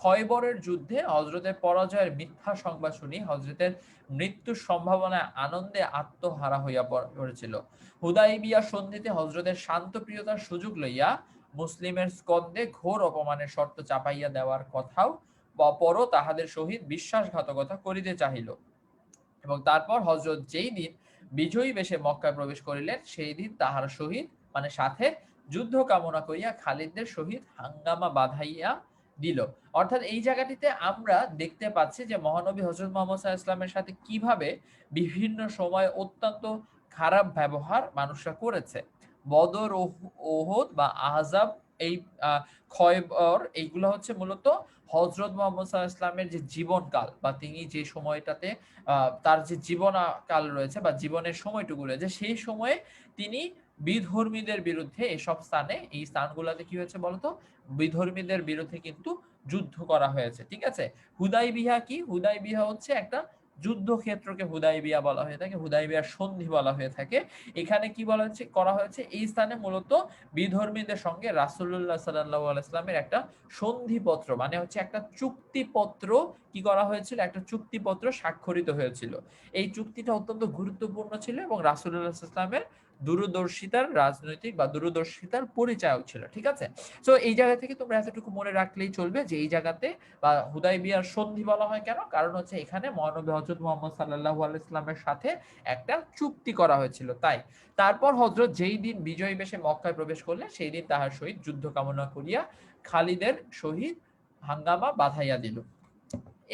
Speaker 1: খয়বরের যুদ্ধে হযরতের পরাজয়ের মিথ্যা সংবাদ শুনি হযরতের মৃত্যুর সম্ভাবনায় আনন্দে আত্মহারা হইয়া পড়েছিল। হুদাইবিয়া সন্ধিতে হযরতের শান্তপ্রিয়তার সুযোগ লইয়া মুসলিমের স্কন্ধে ঘোর অপমানের শর্ত চাপাইয়া দেওয়ার কথাও পরও তাহাদের সহিত বিশ্বাসঘাতকতা করিতে চাহিল। এবং তারপর হযরত যেই দিন বিজয়ী বেশে মক্কায় প্রবেশ করিলেন, সেই দিন তাহার সহিত মানে সাথে যুদ্ধ কামনা করিয়া খালিদদের সহিত হাঙ্গামা বাঁধাইয়া দিল। অর্থাৎ এই জায়গাটিতে আমরা দেখতে পাচ্ছি যে মহানবী হযরত মুহাম্মদ সাল্লাল্লাহু আলাইহি ওয়াসাল্লামের সাথে কিভাবে বিভিন্ন সময় অত্যন্ত খারাপ ব্যবহার মানুষরা করেছে। বদর, ওহদ বা আহজাব এই খয়বর এইগুলো হচ্ছে মূলত হযরত মুহাম্মদ সাল্লাল্লাহু আলাইহি ওয়াসাল্লামের যে জীবনকাল বা তিনি যে সময়টাতে তার যে জীবনকাল রয়েছে বা জীবনের সময়টুকু রয়েছে সেই সময়ে তিনি বিধর্মীদের বিরুদ্ধে এসব স্থানে এই স্থানগুলোতে কি হয়েছে বলতো বিধর্মীদের বিরুদ্ধে কিন্তু যুদ্ধ করা হয়েছে। ঠিক আছে? হুদাইবিয়া কি? হুদাইবিয়া হচ্ছে একটা যুদ্ধক্ষেত্রকে হুদাইবিয়া বলা হয়ে থাকে, হুদাইবিয়ার সন্ধি বলা হয়ে থাকে। এখানে কি বলা হচ্ছে করা হয়েছে এই স্থানে মূলত বিধর্মীদের সঙ্গে রাসূলুল্লাহ সাল্লাল্লাহু আলাইহি ওয়াসাল্লামের একটা সন্ধিপত্র মানে হচ্ছে একটা চুক্তিপত্র কি করা হয়েছিল, একটা চুক্তিপত্র স্বাক্ষরিত হয়েছিল। এই চুক্তিটা অত্যন্ত গুরুত্বপূর্ণ ছিল এবং রাসূলুল্লাহ সাল্লাল্লাহু আলাইহি ওয়াসাল্লামের দূরদর্শিতার রাজনৈতিক বা দূরদর্শিতার পরিচায়ক ছিল। ঠিক আছে? সো এই জায়গা থেকে তোমরা এতটুকু মনে রাখলেই চলবে যে এই জায়গাতে বা হুদাইবিয়ার সন্ধি বলা হয় কেন? কারণ হচ্ছে এখানে মহানবী হযরত মুহাম্মদ সাল্লাল্লাহু আলাইহি ওয়াসাল্লামের সাথে একটা চুক্তি করা হয়েছিল তাই। তারপর হযরত যেই দিন বিজয়ী বেশে মক্কায় প্রবেশ করলেন সেই দিন তাহার সহিত যুদ্ধ কামনা করিয়া খালিদের সহিত হাঙ্গামা বাঁধাইয়া দিল।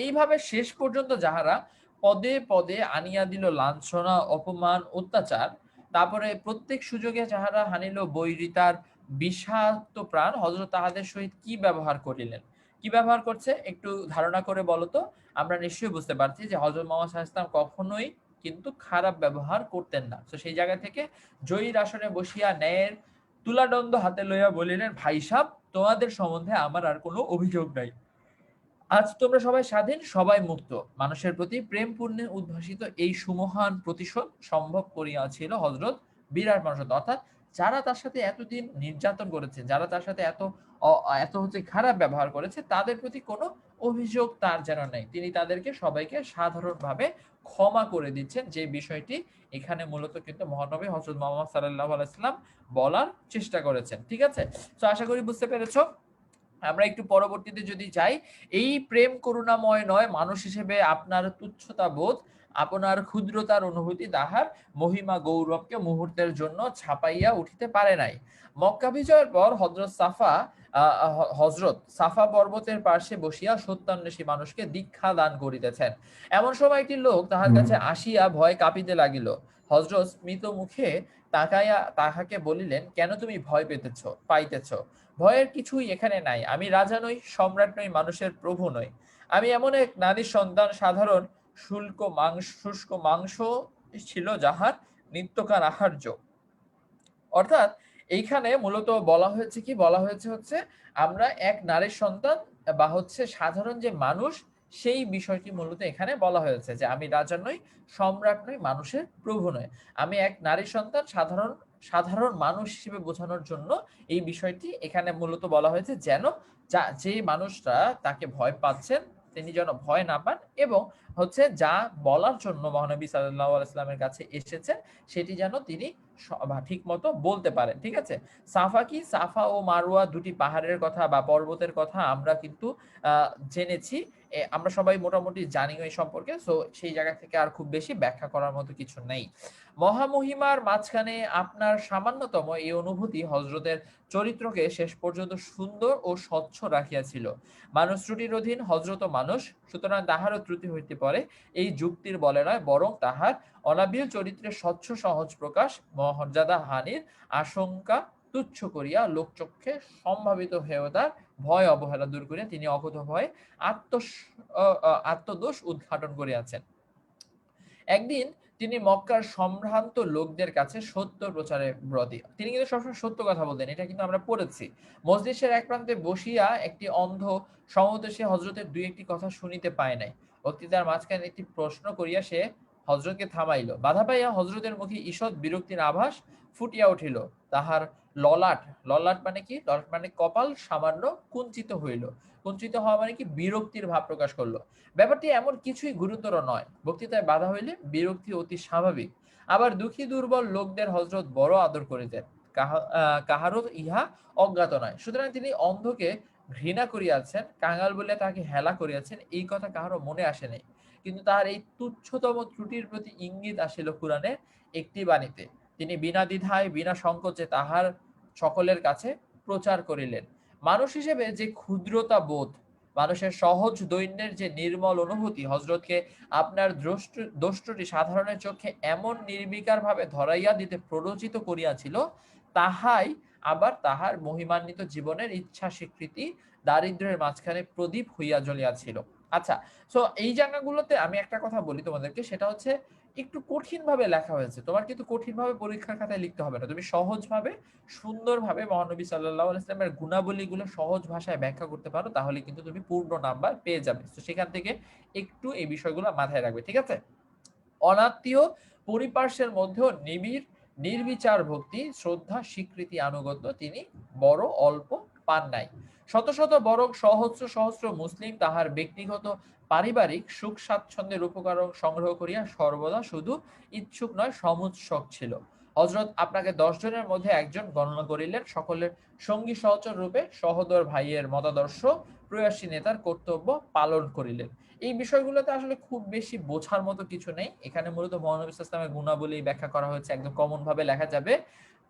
Speaker 1: এইভাবে শেষ পর্যন্ত যাহারা পদে পদে আনিয়া দিল লাঞ্ছনা অপমান অত্যাচার, তারপরে প্রত্যেক সুযোগে যাহারা হানিল বৈরিতার বিষাক্ত প্রাণ, হযরত তাহাদের সহিত কি ব্যবহার করিলেন? কি ব্যবহার করছে একটু ধারণা করে বলো তো। আমরা নিশ্চয়ই বুঝতে পারছি যে হযরত মুহাম্মদ সাল্লাল্লাহু আলাইহি ওয়াসাল্লাম কখনোই কিন্তু খারাপ ব্যবহার করতেন না। তো সেই জায়গা থেকে জয়ীর আসনে বসিয়া ন্যায়ের তুলাদণ্ড হাতে লইয়া বলিলেন, ভাই সাব তোমাদের সম্বন্ধে আমার আর কোনো অভিযোগ নাই। আজ তোমরা সবাই স্বাধীন, সবাই মুক্ত। মানুষের প্রতি প্রেম পুণ্যে উদ্ভাসিত এই সুমহান প্রতিশোধ সম্ভব করিয়াছিল হযরত বিরাট মানুষত। অর্থাৎ যারা তার সাথে এতদিন নির্যাতন করেছে, যারা তার সাথে এত হচ্ছে খারাপ ব্যবহার করেছে, তাদের প্রতি কোনো অভিযোগ তার যেন নেই। তিনি তাদেরকে সবাইকে সাধারণভাবে ক্ষমা করে দিচ্ছেন, যে বিষয়টি এখানে মূলত কিন্তু মহানবী হযরত মুহাম্মদ সাল্লাল্লাহু আলাইহি ওয়াসাল্লাম বলার চেষ্টা করেছেন। ঠিক আছে? তো আশা করি বুঝতে পেরেছো। আমরা একটু পরবর্তীতে যদি যাই, এই প্রেম করুণাময় নয় মানুষ হিসেবে আপনার তুচ্ছতা বোধ, আপনার ক্ষুদ্রতার অনুভূতি তাহার মহিমা গৌরবকে মুহূর্তের জন্য ছাপাইয়া উঠিতে পারে নাই। মক্কা বিজয়ের পর হযরত সাফা পর্বতের পার্শ্বে বসিয়া সত্যান্বেষী মানুষকে দীক্ষা দান করিতেছেন। এমন সময় একটি লোক তাহার কাছে আসিয়া ভয় কাঁপিতে লাগিল। হযরত স্মিত মুখে তাকাইয়া তাহাকে বলিলেন, কেন তুমি ভয় পাইতেছ? ভয়ের কিছুই এখানে নাই। আমি রাজা নই, সম্রাট নই, মানুষের প্রভু নই। আমি এমন এক নারীর সন্তান, সাধারণ শুষ্ক মাংস ছিল যাহার নিত্যকার আহার্য। অর্থাৎ এইখানে মূলত বলা হয়েছে কি, বলা হয়েছে হচ্ছে আমরা এক নারীর সন্তান বা হচ্ছে সাধারণ যে মানুষ, সেই বিষয়টি মূলত এখানে বলা হয়েছে যে আমি রাজা নই, সম্রাট নই, মানুষের প্রভু নই। আমি এক নারীর সন্তান, সাধারণ সাধারণ মানুষ হিসেবে বোঝানোর জন্য এই বিষয়টি এখানে মূলত বলা হয়েছে, যেন যে মানুষটা তাকে ভয় পাচ্ছেন তিনি যেন ভয় না পান, এবং হচ্ছে যা বলার জন্য মহানবী সাল্লাল্লাহু আলাইহি ওয়াসাল্লামের কাছে এসেছেন সেটি যেন তিনি ঠিক মতো বলতে পারেন। ঠিক আছে? সাফা কি? সাফা ও মারওয়া দুটি পাহাড়ের কথা বা পর্বতের কথা আমরা কিন্তু জেনেছি। আমরা সবাই মোটামুটি জানিও এই সম্পর্কে। সো সেই জায়গা থেকে আর খুব বেশি ব্যাখ্যা করার মতো কিছু নেই। মহামহিমার মাঝখানে আপনার সামান্যতম এই অনুভূতি হযরতের চরিত্রকে শেষ পর্যন্ত সুন্দর ও স্বচ্ছ রাখিয়াছিল। মানুষ ত্রুটির অধীন, হযরতও মানুষ, সুতরাং তাহারও ত্রুটি হইতে পারে, এই যুক্তির বলে নয়, বরং তাহার অনাবিল চরিত্রের স্বচ্ছ সহজ প্রকাশ মর্যাদা হানির আশঙ্কা তুচ্ছ করিয়া লোকচক্ষে সম্ভাবিত হেয়তার ভয় অবহেলা দূর করিয়া তিনি অকুত ভয়ে আত্মদোষ উদ্ঘাটন করিয়াছেন। একদিন তিনি মক্কার সম্ভ্রান্ত লোকদের কাছে সত্য প্রচারে ব্রতী। তিনি কিন্তু সবসময় সত্য কথা বলতেন, এটা কিন্তু আমরা পড়েছি। মজলিসের এক প্রান্তে বসিয়া একটি অন্ধ সমদর্শী হযরতের দুই একটি কথা শুনিতে পায় নাই। বক্তৃতার মাঝখানে একটি প্রশ্ন করিয়া সে হযরতকে থামাইল। বাধা পাইয়া হযরতের মুখে ঈষৎ বিরক্তির আভাস ফুটিয়া উঠিল। তাহার ললাট, ললাট মানে কি? ললাট মানে কপাল সামান্য কুঞ্চিত হইল। কুঞ্চিত হওয়া মানে কি? বিরক্তির ভাব প্রকাশ করলো। ব্যাপারটি এমন কিছুই গুরুতর নয়। বক্তৃতায় বাধা হইলে বিরক্তি অতি স্বাভাবিক। আবার দুঃখী দুর্বল লোকদের হযরত বড় আদর করিতেন, কাহারও ইহা অজ্ঞাত নয়। সুতরাং তিনি অন্ধকে ঘৃণা করিয়াছেন, কাঙাল বলিয়া তাহাকে হেলা করিয়াছেন, এই কথা কাহারও মনে আসে নাই। কিন্তু তাহার এই তুচ্ছতম ত্রুটির প্রতি ইঙ্গিত আসিল কুরআনের একটি বাণীতে। তিনি বিনা দ্বিধায় বিনা সংকোচে তাহার সকলের কাছে প্রচার করিলেন। মানুষ হিসেবে যে ক্ষুদ্রতা বোধ, মানুষের সহজ দৈন্যের যে নির্মল অনুভূতি হযরতকে আপনার দ্রষ্টটি সাধারণের চোখে এমন নির্বিকার ভাবে ধরাইয়া দিতে প্ররোচিত করিয়াছিল, তাহাই আবার তাহার মহিমান্বিত জীবনের ইচ্ছা স্বীকৃতি দারিদ্র্যের মাঝখানে প্রদীপ হইয়া জ্বলিয়াছিল। আচ্ছা, সো এই জায়গাগুলোতে আমি একটা কথা বলি তোমাদেরকে, সেটা হচ্ছে একটু কঠিন ভাবে লেখা হয়েছে। তোমার কিন্তু কঠিন ভাবে পরীক্ষার খাতায় লিখতে হবে না, তুমি সহজ ভাবে সুন্দরভাবে মহানবী সাল্লাল্লাহু আলাইহি ওয়াসাল্লামের গুণাবলীগুলো সহজ ভাষায় ব্যাখ্যা করতে পারো, তাহলে কিন্তু তুমি পূর্ণ নাম্বার পেয়ে যাবে। তো সেখান থেকে একটু এই বিষয়গুলো মাথায় রাখবে, ঠিক আছে? অনাত্মীয় পরিপার্শ্বের মধ্যেও নিবিড় নির্বিচার ভক্তি শ্রদ্ধা স্বীকৃতি আনুগত্য তিনি বড় অল্প পান নাই। শত শত বরং সহস্র সহস্র মুসলিম তাহার ব্যক্তিগত পারিবারিক সুখ স্বাচ্ছন্দ্যের উপকরণ সংগ্রহ করিয়া সর্বদা শুধু ইচ্ছুক নয় সমুৎসুক ছিল। হযরত আপনাকে 10 জনের মধ্যে একজন গণনা করিলেন, সকলের সঙ্গী সহচর রূপে সহোদর ভাইয়ের মতাদর্শ প্রয়াসী নেতার কর্তব্য পালন করিলেন। এই বিষয়গুলোতে আসলে খুব বেশি বোঝার মতো কিছু নেই। এখানে মূলত মহানবী সাল্লাল্লাহু আলাইহি ওয়াসাল্লামের গুণাবলী ব্যাখ্যা করা হয়েছে, একদম কমন ভাবে লেখা যাবে।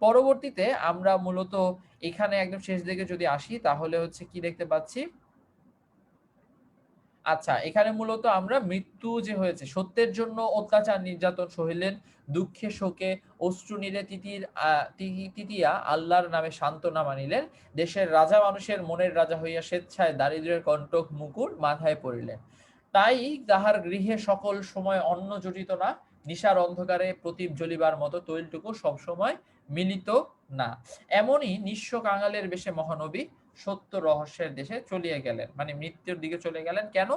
Speaker 1: পরবর্তীতে আমরা মূলত এখানে একদম শেষ দিকে যদি আসি, তাহলে হচ্ছে কি দেখতে পাচ্ছি? আচ্ছা, এখানে মূলত আমরা মৃত্যু যে হয়েছে, সত্যের জন্য অত্যাচার নির্যাতন সহিলেন, দুঃখে শোকে অশ্রু নীরে তিতিয়া আল্লাহর নামে সান্ত্বনা মানিলেন, দেশের রাজা মানুষের মনের রাজা হইয়া স্বেচ্ছায় দারিদ্র্যের কণ্টক মুকুট মাথায় পড়িলেন। তাই তাহার গৃহে সকল সময় অন্ন জুটিত না, নিশার অন্ধকারে প্রদীপ জ্বলিবার মতো তৈলটুকু সবসময় মিলিত না। এমনই নিঃস্ব কাঙালের বেশে মহানবী সত্য রহস্যের দেশে চলিয়ে গেলেন, মানে মৃত্যুর দিকে চলে গেলেন। কেন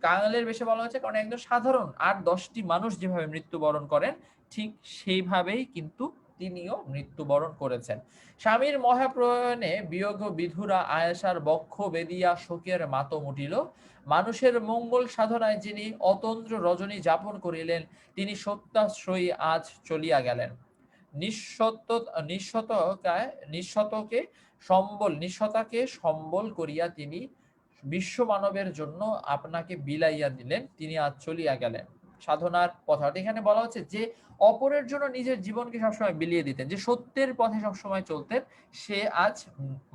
Speaker 1: কাঙালের বেশে বলা হচ্ছে? কারণ একজন সাধারণ ৮-১০টি মানুষ যেভাবে মৃত্যুবরণ করেন, ঠিক সেইভাবেই কিন্তু তিনিও মৃত্যুবরণ করেছেন। স্বামীর মহাপ্রয়াণে বিয়োগ বিধুরা আয়েশার বক্ষ বেদিয়া শোকের মাতম উঠিল। মানুষের মঙ্গল সাধনায় যিনি অতন্দ্র রজনী যাপন করিলেন, তিনি সত্যাশ্রয়ী আজ চলিয়া গেলেন। নিঃসত্ত নিঃশতকায় নিঃশতকে নিঃশতাকে সম্বল করিয়া তিনি বিশ্ব মানবের জন্য আপনাকে বিলাইয়া দিলেন, তিনি আজ চলিয়া গেলেন। সাধনার পথ, এখানে বলা হচ্ছে যে অপরের জন্য নিজের জীবনকে সবসময় বিলিয়ে দিতেন, যে সত্যের পথে সবসময় চলতেন, সে আজ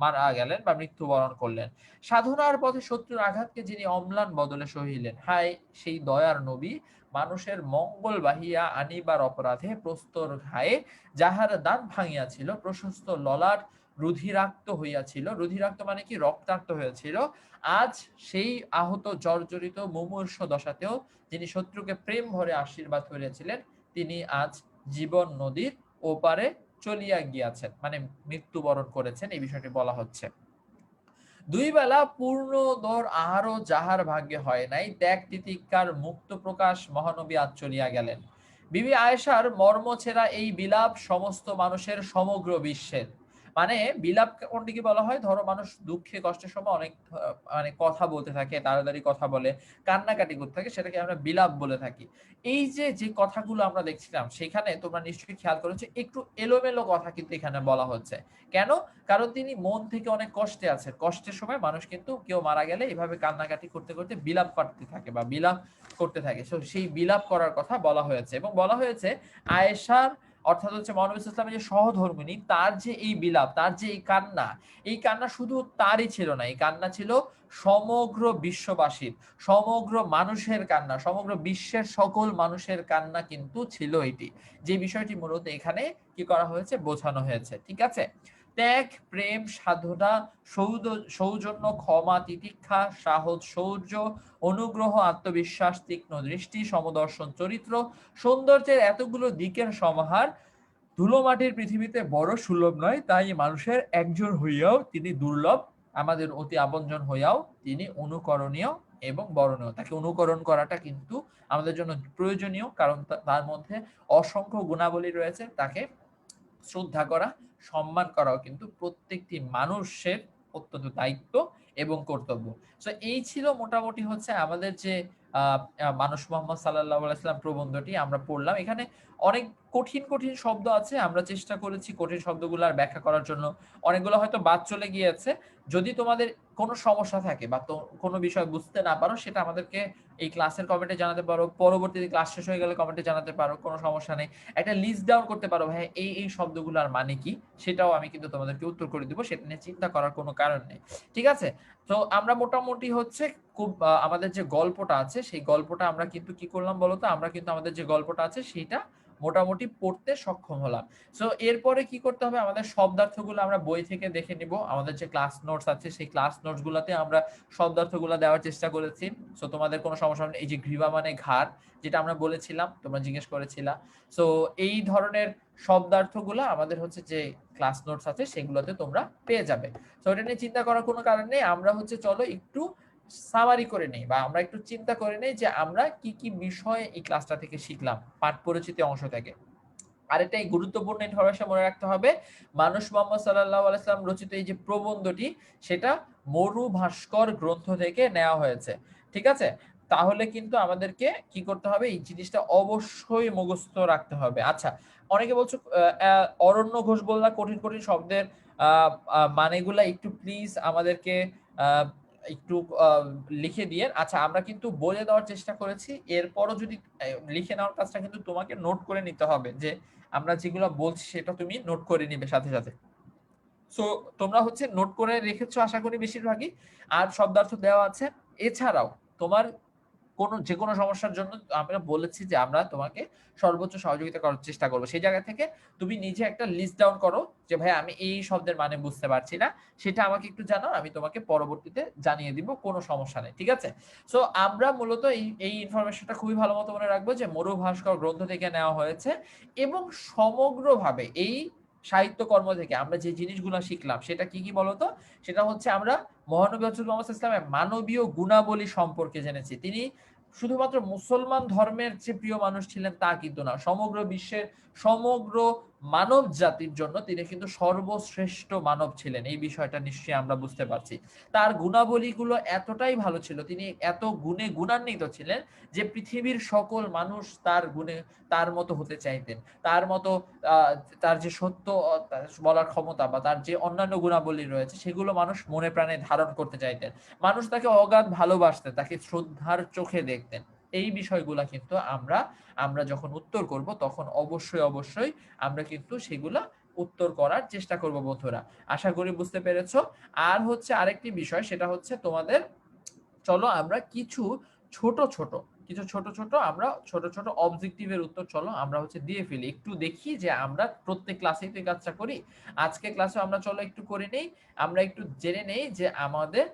Speaker 1: মারা গেলেন বা মৃত্যুবরণ করলেন। সাধনার পথে শত্রুর আঘাতকে যিনি অম্লান বদলে সহিলেন, হায় সেই দয়ার নবী, মানুষের মঙ্গল বাহিয়া আনিবার অপরাধে প্রস্তর ঘায়ে যাহার দাঁত ভাঙিয়াছিল, প্রশস্ত ললাট রুধিরাক্ত হইয়াছিল, রুধিরাক্ত মানে কি, রক্তাক্ত হয়েছিল, আজ সেই আহত জর্জরিত মুমূর্ষ দশাতেও যিনি শত্রুকে প্রেম ভরে আশীর্বাদ করিয়াছিলেন, তিনি আজ জীবন নদীর ওপারে চলিয়া গিয়াছেন, মানে মৃত্যুবরণ করেছেন, এই বিষয়টি বলা হচ্ছে। দুই বেলা পূর্ণ দর আহারও যাহার ভাগ্যে হয় নাই, ত্যাগ তিতিক্ষার মুক্ত প্রকাশ মহানবী আজ চলিয়া গেলেন। বিবি আয়েশার মর্মছেরা এই বিলাপ সমস্ত মানুষের সমগ্র বিশ্বের, মানে বিলাপ কোনটি কি বলা হয়? ধরো মানুষ দুঃখে কষ্টের সময় অনেক মানে কথা বলতে থাকে, তাড়াতাড়ি কথা বলে, কান্নাকাটি করতে থাকে, সেটাকে আমরা বিলাপ বলে থাকি। এই যে যে কথাগুলো আমরা দেখছিলাম, সেখানে তোমরা নিশ্চয়ই খেয়াল করেছো একটু এলোমেলো কথা কিন্তু এখানে বলা হচ্ছে। কেন? কারণ তিনি মন থেকে অনেক কষ্টে আছেন। কষ্টের সময় মানুষ কিন্তু কেউ মারা গেলে এভাবে কান্নাকাটি করতে করতে বিলাপ করতে থাকে বা বিলাপ করতে থাকে। সো সেই বিলাপ করার কথা বলা হয়েছে, এবং বলা হয়েছে আয়েশার, অর্থাৎ হচ্ছে মহানবী সাল্লাল্লাহু আলাইহি ওয়াসাল্লামের যে সহধর্মিণী, তার যে এই বিলাপ, তার যে এই কান্না শুধু তারই ছিল না, এই কান্না ছিল সমগ্র বিশ্ববাসীর, সমগ্র মানুষের কান্না, সমগ্র বিশ্বের সকল মানুষের কান্না কিন্তু ছিল এটি। যে বিষয়টি মূলত এখানে কি করা হয়েছে, বোঝানো হয়েছে, ঠিক আছে? ত্যাগ, প্রেম, সাধনা, সৌজন্য, ক্ষমা, তিতিক্ষা, সাহস, শৌর্য, অনুগ্রহ, আত্মবিশ্বাস, তীক্ষ্ণ দৃষ্টি, সমদর্শন চরিত্র, সৌন্দর্যের এতগুলো দিকের সমাহার ধুলোমাটির পৃথিবীতে বড় সুলভ নয়, তাই মানুষের একজন হইয়াও তিনি দুর্লভ, আমাদের অতি আপনজন হইয়াও তিনি অনুকরণীয় এবং বরণীয়। তাকে অনুকরণ করাটা কিন্তু আমাদের জন্য প্রয়োজনীয়, কারণ তার মধ্যে অসংখ্য গুণাবলী রয়েছে। তাকে শ্রদ্ধা করা, সম্মান করাও কিন্তু প্রত্যেকটি মানুষের অত্যন্ত দায়িত্ব এবং কর্তব্য। সো এই ছিল মোটামুটি হচ্ছে আমাদের যে মানুষ মোহাম্মদ সাল্লাল্লাহু আলাইহি ওয়াসাল্লাম প্রবন্ধটি আমরা পড়লাম। এখানে অনেক কঠিন কঠিন শব্দ আছে, আমরা চেষ্টা করেছি কঠিন শব্দগুলার ব্যাখ্যা করার জন্য। অনেকগুলো হয়তো বাদ চলে গিয়েছে। যদি তোমাদের কোনো সমস্যা থাকে বা কোনো বিষয় বুঝতে না পারো, সেটা আমাদেরকে এই ক্লাসের কমেন্টে জানাতে পারো, পরবর্তীতে ক্লাস শেষ হয়ে গেলে কমেন্টে জানাতে পারো, কোনো সমস্যা নেই। একটা লিস্ট ডাউন করতে পারো, ভাই এই শব্দগুলোর মানে কি, সেটাও আমি কিন্তু তোমাদেরকে উত্তর করে দিব, সেটা নিয়ে চিন্তা করার কোনো কারণ নেই, ঠিক আছে? তো আমরা মোটামুটি হচ্ছে খুব আমাদের যে গল্পটা আছে, সেই গল্পটা আমরা কিন্তু কি করলাম বলতো, আমরা কিন্তু আমাদের যে গল্পটা আছে সেইটা মোটামুটি পড়তে সক্ষম হলাম। সো এরপরে কি করতে হবে, আমাদের শব্দার্থগুলো আমরা বই থেকে দেখে নিব। আমাদের যে ক্লাস নোটস আছে সেই ক্লাস নোটস গুলাতে আমরা শব্দার্থগুলো দেওয়ার চেষ্টা করেছি। সো তোমাদের কোনো সমস্যা নেই। এই যে গ্রীবা মানে ঘাড়, যেটা আমরা বলেছিলাম, তোমরা জিজ্ঞেস করেছিলা। সো এই ধরনের শব্দার্থগুলো আমাদের হচ্ছে যে ক্লাস নোটস আছে সেগুলোতে তোমরা পেয়ে যাবে। সো এটা নিয়ে চিন্তা করার কোনো কারণ নেই। আমরা হচ্ছে চলো একটু সামারি করে নেই, বা আমরা একটু চিন্তা করে নেই যে আমরা কি কি বিষয় এই ক্লাসটা থেকে শিখলাম পাঠ পরিচিতি অংশ থেকে। আরেকটা গুরুত্বপূর্ণ ইনফরমেশন মনে রাখতে হবে, মানুষ মোহাম্মদ সাল্লাল্লাহু আলাইহি সাল্লাম রচিত এই যে প্রবন্ধটি, সেটা মরু ভাস্কর গ্রন্থ থেকে নেওয়া হয়েছে। ঠিক আছে, তাহলে কিন্তু আমাদেরকে কি করতে হবে, এই জিনিসটা অবশ্যই মুখস্থ রাখতে হবে। আচ্ছা, অনেকে বলছো অরণ্য ঘোষ বললা কঠিন কঠিন শব্দের মানেগুলা একটু প্লিজ আমাদেরকে আহ, একটু লিখে দিয়ে। আচ্ছা, আমরা কিন্তু বলে দেওয়ার চেষ্টা করেছি, এরপরও যদি লিখে নেওয়ার কাজটা কিন্তু তোমাকে নোট করে নিতে হবে, যে আমরা যেগুলো বলছি সেটা তুমি নোট করে নিবে সাথে সাথে। সো তোমরা হচ্ছে নোট করে রেখেছো আশা করি বেশিরভাগই, আর শব্দার্থ দেওয়া আছে। এছাড়াও তোমার যে কোনো সমস্যার জন্য আমরা বলেছি যে আমরা তোমাকে সর্বোচ্চ সহযোগিতা করার চেষ্টা করবো। সেই জায়গা থেকে তুমি নিজে একটা লিস্ট ডাউন করো যে ভাই আমি এই শব্দের মানে বুঝতে পারছি না, সেটা আমাকে একটু জানাও, আমি তোমাকে পরবর্তীতে জানিয়ে দিব, কোনো সমস্যা নেই। ঠিক আছে, সো আমরা মূলত এই ইনফরমেশনটা খুবই ভালো মতো মনে রাখবো যে মরু ভাস্কর গ্রন্থ থেকে নেওয়া হয়েছে, এবং সমগ্রভাবে এই সাহিত্যকর্ম থেকে আমরা যে জিনিসগুলো শিখলাম সেটা কি কি বলতো, সেটা হচ্ছে আমরা মহানবী হযরত মুহাম্মদ সাল্লাল্লাহু আলাইহি ওয়াসাল্লামের মানবীয় গুণাবলী সম্পর্কে জেনেছি। তিনি শুধুমাত্র মুসলমান ধর্মের যে প্রিয় মানুষ ছিলেন তা কিন্তু না, সমগ্র বিশ্বের সমগ্র মানব জাতির জন্য তিনি কিন্তু সর্বশ্রেষ্ঠ মানব ছিলেন। এই বিষয়টা নিশ্চয়ই আমরা বুঝতে পারছি। তার গুণাবলীগুলো এতটাই ভালো ছিল, তিনি এত গুণে গুণান্বিত ছিলেন যে পৃথিবীর সকল মানুষ তার গুণে তার মতো হতে চাইতেন। তার মতো তার যে সত্য বলার ক্ষমতা বা তার যে অন্যান্য গুণাবলী রয়েছে সেগুলো মানুষ মনে প্রাণে ধারণ করতে চাইতেন। মানুষ তাকে অগাধ ভালোবাসতেন, তাকে শ্রদ্ধার চোখে দেখতেন। এই বিষয়গুলা কিন্তু আমরা যখন উত্তর করব তখন অবশ্যই অবশ্যই আমরা কিন্তু সেগুলা উত্তর করার চেষ্টা করব বন্ধুরা। আশা করি বুঝতে পেরেছো। আর হচ্ছে আরেকটি বিষয়, সেটা হচ্ছে তোমাদের, চলো আমরা ছোট ছোট আমরা ছোট ছোট অবজেক্টিভের উত্তর চলো আমরা হচ্ছে দিয়ে ফেলি, একটু দেখি যে আমরা প্রত্যেক ক্লাসেই তো এই কাজটা করি, আজকে ক্লাসে আমরা চলো একটু করে নেই। আমরা একটু জেনে নেই যে আমাদের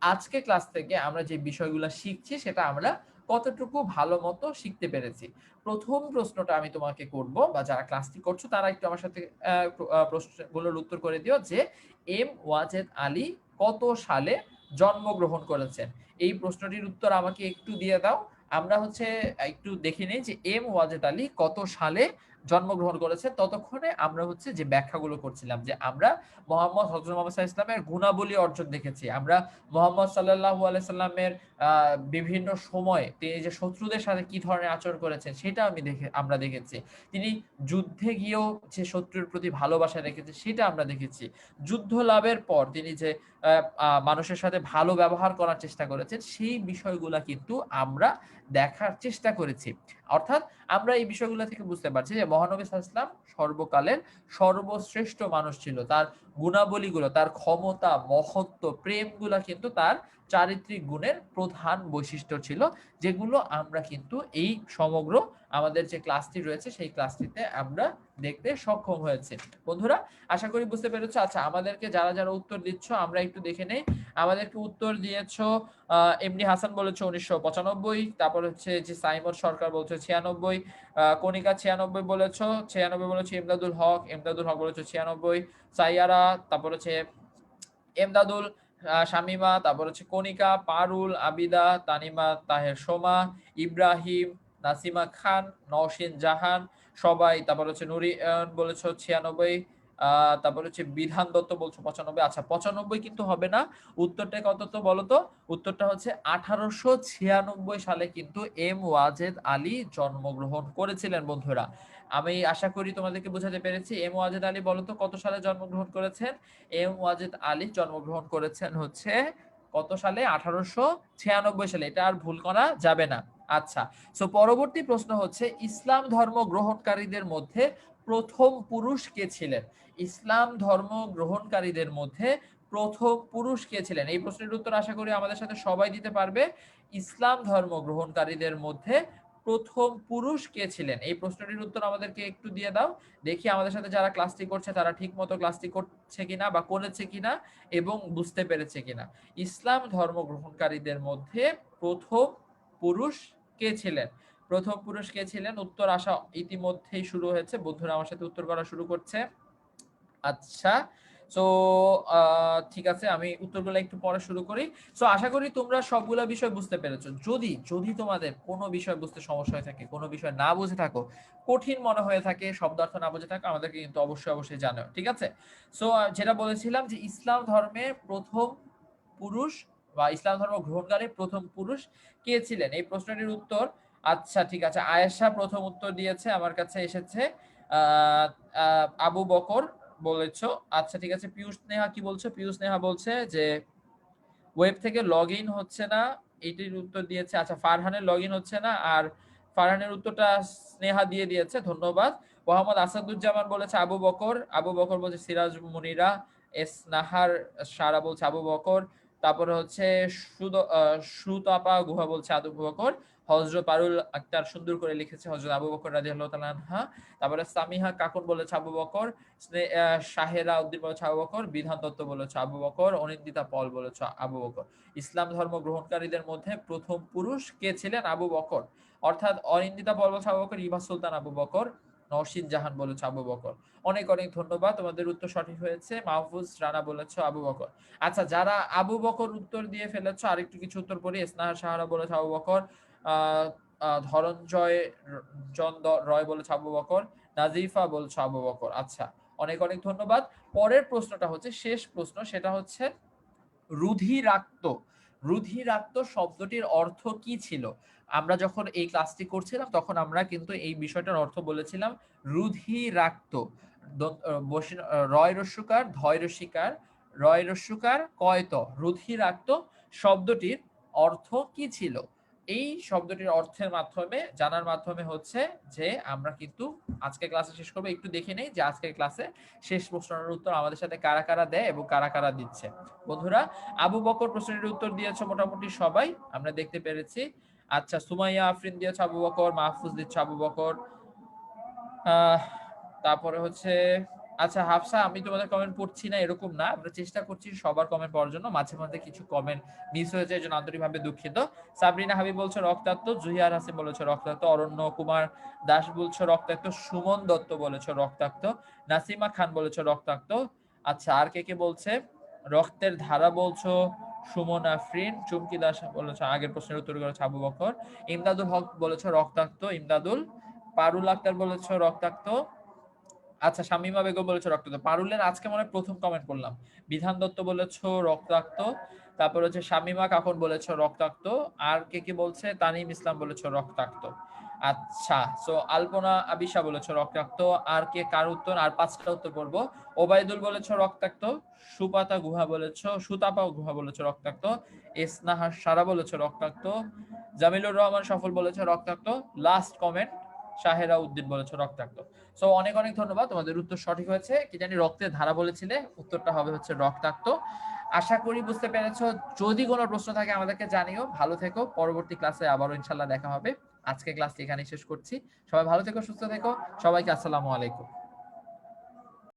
Speaker 1: আজকে ক্লাস থেকে আমরা যে বিষয়গুলো শিখছি সেটা আমরা কতটুকু ভালো মতো শিখতে পেরেছি। প্রথম প্রশ্নটা আমি তোমাকে করব, বা যারা ক্লাসটি করছো তারা একটু আমার সাথে প্রশ্নগুলোর উত্তর করে দিও, যে এম ওয়াজেদ আলী কত সালে জন্মগ্রহণ করেছেন। এই প্রশ্নটির উত্তর আমাকে একটু দিয়ে দাও। আমরা হচ্ছে একটু দেখে নিই যে এম ওয়াজেদ আলী কত সালে জন্মগ্রহণ করেছে। ততক্ষণে আমরা হচ্ছে যে ব্যাখ্যাগুলো করছিলাম, যে আমরা হযরত মুহাম্মদ সাল্লাল্লাহু আলাইহি ওয়াসাল্লামের গুণাবলী অর্জন দেখেছি, আমরা মুহাম্মদ সাল্লাল্লাহু আলাইহি সাল্লামের বিভিন্ন সময় তিনি যে শত্রুদের সাথে কি ধরনের আচরণ করেছেন সেটা আমরা দেখেছি। তিনি যুদ্ধে গিয়েও যে শত্রুর প্রতি ভালোবাসা রেখেছে সেটা আমরা দেখেছি। যুদ্ধ লাভের পর তিনি যে মানুষের সাথে ভালো ব্যবহার করার চেষ্টা করেছেন সেই বিষয়গুলা কিন্তু আমরা দেখার চেষ্টা করেছি। অর্থাৎ আমরা এই বিষয়গুলো থেকে বুঝতে পারছি যে মহানবী সাল্লাল্লাহু আলাইহি ওয়াসাল্লাম সর্বকালের সর্বশ্রেষ্ঠ মানুষ ছিল। তার গুণাবলীগুলো, তার ক্ষমতা, মহত্ব, প্রেমগুলা কিন্তু তার চারিত্রিক গুণের প্রধান বৈশিষ্ট্য ছিল, যেগুলো আমরা কিন্তু এই সমগ্র আমাদের যে ক্লাসটি রয়েছে সেই ক্লাসটিতে আমরা দেখতে সক্ষম হয়েছে। বন্ধুরা, আশা করি বুঝতে পেরেছো। আচ্ছা, আমাদেরকে যারা যারা উত্তর দিচ্ছ আমরা একটু দেখে নেই। আমাদেরকে উত্তর দিয়েছো এমডি হাসান বলেছো 1995, তারপর হচ্ছে যে সাইমন সরকার বলছো 96, কণিকা 96 বলেছো, 96 বলেছো এমদাদুল হক বলেছো 96, সাইয়ারা, তারপর হচ্ছে এমদাদুল, শামিমা, তারপর হচ্ছে কণিকা, পারুল, আবিদা, তানিমা, তাহের সোমা, ইব্রাহিম, নাসিমা খান, নওশিন জাহান সবাই, তারপর হচ্ছে নুরি বলেছো 96, তারপর হচ্ছে বিধান দত্ত বলছো 95। আচ্ছা, 95 কিন্তু হবে না, উত্তরটা কত তো বলো তো। উত্তরটা হচ্ছে 1896 সালে কিন্তু এম ওয়াজেদ আলী জন্মগ্রহণ করেছিলেন বন্ধুরা। আমি আশা করি তোমাদেরকে বোঝাতে পেরেছি। এম ওয়াজেদ আলী বলো তো কত সালে জন্মগ্রহণ করেছেন। এম ওয়াজেদ আলী জন্মগ্রহণ করেছেন হচ্ছে কত সালে, 1896 সালে, এটা আর ভুল করা যাবে না। আচ্ছা, সো পরবর্তী প্রশ্ন হচ্ছে ইসলাম ধর্ম গ্রহণকারীদের মধ্যে প্রথম পুরুষ কে ছিলেন। ইসলাম ধর্ম গ্রহণকারীদের মধ্যে প্রথম পুরুষ কে ছিলেন, এই প্রশ্নের উত্তর আশা করি আমাদের সাথে সবাই দিতে পারবে। ইসলাম ধর্ম গ্রহণকারীদের মধ্যে প্রথম পুরুষ কে ছিলেন? এই প্রশ্নটির উত্তর আমাদেরকে একটু দিয়ে দাও। দেখি আমাদের সাথে যারা ক্লাসটি করছে তারা ঠিক মতো ক্লাসটি করছে কিনা বা করেছে কিনা এবং বুঝতে পেরেছে কিনা। ইসলাম ধর্ম গ্রহণকারীদের মধ্যে প্রথম পুরুষ কে ছিলেন? প্রথম পুরুষ কে ছিলেন? উত্তর আসা ইতিমধ্যেই শুরু হয়েছে। বন্ধুরা আমার সাথে উত্তর করা শুরু করছে। আচ্ছা। সো ঠিক আছে, আমি উত্তরগুলো একটু পরে শুরু করি। সো আশা করি তোমরা সবগুলা বিষয় বুঝতে পেরেছো। যদি তোমাদের কোনো বিষয় বুঝতে সমস্যা হয়ে থাকে, কোনো বিষয় না বুঝে থাকো, কঠিন মনে হয়ে থাকে, শব্দার্থ না বুঝে থাকো, আমাদেরকে কিন্তু অবশ্যই জানাও। ঠিক আছে? সো যেটা বলেছিলাম যে ইসলাম ধর্মে প্রথম পুরুষ বা ইসলাম ধর্ম গ্রহণকারী প্রথম পুরুষ কে ছিলেন? এই প্রশ্নটির উত্তর, আচ্ছা ঠিক আছে, আয়েশা প্রথম উত্তর দিয়েছে, আমার কাছে এসেছে। আহ আবু বকর বলেছো। আচ্ছা ঠিক আছে, পিয়ুষ নেহা কি বলছো? পিয়ুষ নেহা বলছে যে ওয়েব থেকে লগ ইন হচ্ছে না, এটির উত্তর দিয়েছে। আচ্ছা, ফারহানের লগ ইন হচ্ছে না, আর ফারহানের উত্তরটা স্নেহা দিয়ে দিয়েছে, ধন্যবাদ। মোহাম্মদ আসাদুজ্জামান বলেছে আবু বকর। আবু বকর বলছে সিরাজ মুনিরা। এস নাহার সারা বলছে আবু বকর। তারপরে হচ্ছে সুতাপা গুহা বলছে আবু বকর। হযরত পারুল আক্তার সুন্দর করে লিখেছে হযরত আবু বকর রাদিয়াল্লাহু তাআলা আনহা। তারপরে সামিহা কাকুন বলেছে আবু বকর। শাহেরা উদ্দিন বলেছে আবু বকর। বিধান দত্ত বলেছে আবু বকর। অনিন্দিতা পল বলেছে আবু বকর। ইসলাম ধর্ম গ্রহণকারীদের মধ্যে প্রথম পুরুষ কে ছিলেন? আবু বকর। অর্থাৎ অনিন্দিতা পল বলেছে আবু বকর, ইভা সুলতান আবু বকর, নওশিন জাহান বলেছে আবু বকর। অনেক অনেক ধন্যবাদ, তোমাদের উত্তর সঠিক হয়েছে। মাহফুজ রানা বলেছে আবু বকর। আচ্ছা, যারা আবু বকর উত্তর দিয়ে ফেলেছো আরেকটু কিছু উত্তর পড়ি। স্নেহা সাহারা বলেছে আবু বকর। আহ ধনঞ্জয় চন্দ রয় বলেছে আবু বকর। নাজিফা বলছে আবু বকর। আচ্ছা, অনেক অনেক ধন্যবাদ। পরের প্রশ্নটা হচ্ছে শেষ প্রশ্ন, সেটা হচ্ছে রুধিরাক্ত। রুধিরাক্ত শব্দটির অর্থ কি ছিল? আমরা যখন এই ক্লাসটি করছিলাম তখন আমরা কিন্তু এই বিষয়টার অর্থ বলেছিলাম রুধিরাক্ত। রয় রস্যকার, ধয় রস্যিকার, রয় রস্যকার, কয়ত। রুধিরাক্ত শব্দটির অর্থ কি ছিল? এই শব্দটির অর্থের মাধ্যমে জানার মাধ্যমে হচ্ছে যে আমরা কিন্তু আজকে ক্লাসে শেষ করবো। একটু দেখে নেই যে আজকের ক্লাসে শেষ প্রশ্নের উত্তর আমাদের সাথে কারা কারা দেয় এবং কারা কারা দিচ্ছে। বন্ধুরা, আবু বকর প্রশ্নের উত্তর দিয়েছে মোটামুটি সবাই, আমরা দেখতে পেরেছি। আচ্ছা, সুমাইয়া আফরিন দিয়েছে আবু বকর, মাহফুজ দিচ্ছে আবু বকর। আহ তারপরে হচ্ছে, আচ্ছা হাফসা, আমি তোমাদের কমেন্ট পড়ছি না এরকম না, আমরা চেষ্টা করছি সবার কমেন্ট পড়ার জন্য, মাঝে মাঝে কিছু কমেন্ট মিস হয়ে যায়, এই জন্য আন্তরিকভাবে দুঃখিত। সাবরিনা হাবিব বলছে রক্তাক্ত, জুহিয়ার হাসিন বলেছে রক্তাক্ত, অরণ্য কুমার দাস বলছে রক্তাক্ত, সুমন দত্ত বলেছে রক্তাক্ত, নাসিমা খান বলেছে রক্তাক্ত। আচ্ছা, আর কে কে বলছে? রক্তের ধারা বলছো সুমন আফরিন। চুমকি দাস বলেছে আগের প্রশ্নের উত্তর করেছে আবু বকর। ইমদাদুল হক বলেছে রক্তাক্ত, ইমদাদুল। পারুল আক্তার বলেছে রক্তাক্ত। আচ্ছা, শামিমা বেগম বলেছো রক্তাক্ত। পারুলের আজকে মনে হয় প্রথম কমেন্ট করলাম। বিধান দত্ত বলেছো রক্তাক্ত। তারপর হচ্ছে শামিমা কাকন বলেছো রক্তাক্ত। আর কে কি বলছে? তানিম ইসলাম বলেছো রক্তাক্ত। আচ্ছা, সো আলপনা আবিশা বলেছো রক্তাক্ত। আর কে কার উত্তর? আর পাঁচটা উত্তর করবো। ওবায়দুল বলেছো রক্তাক্ত। সুপাতা গুহা বলেছো, সুতাপা গুহা বলেছো রক্তাক্ত। এসনাহার সারা বলেছো রক্তাক্ত। জামিলুর রহমান সফল বলেছো রক্তাক্ত। লাস্ট কমেন্ট শাহেরা উদ্দিন বলেছো রক্তাক্ত। সো অনেক অনেক ধন্যবাদ, তোমাদের উত্তর সঠিক হয়েছে। কি জানি রক্তের ধারা বলেছিলে, উত্তরটা হবে হচ্ছে রক্তাক্ত। আশা করি বুঝতে পেরেছো। যদি কোনো প্রশ্ন থাকে আমাদেরকে জানিও। ভালো থেকো, পরবর্তী ক্লাসে আবারও ইনশাল্লাহ দেখা হবে। আজকে ক্লাসটি এখানেই শেষ করছি। সবাই ভালো থেকো, সুস্থ থেকো। সবাইকে আসসালামু আলাইকুম।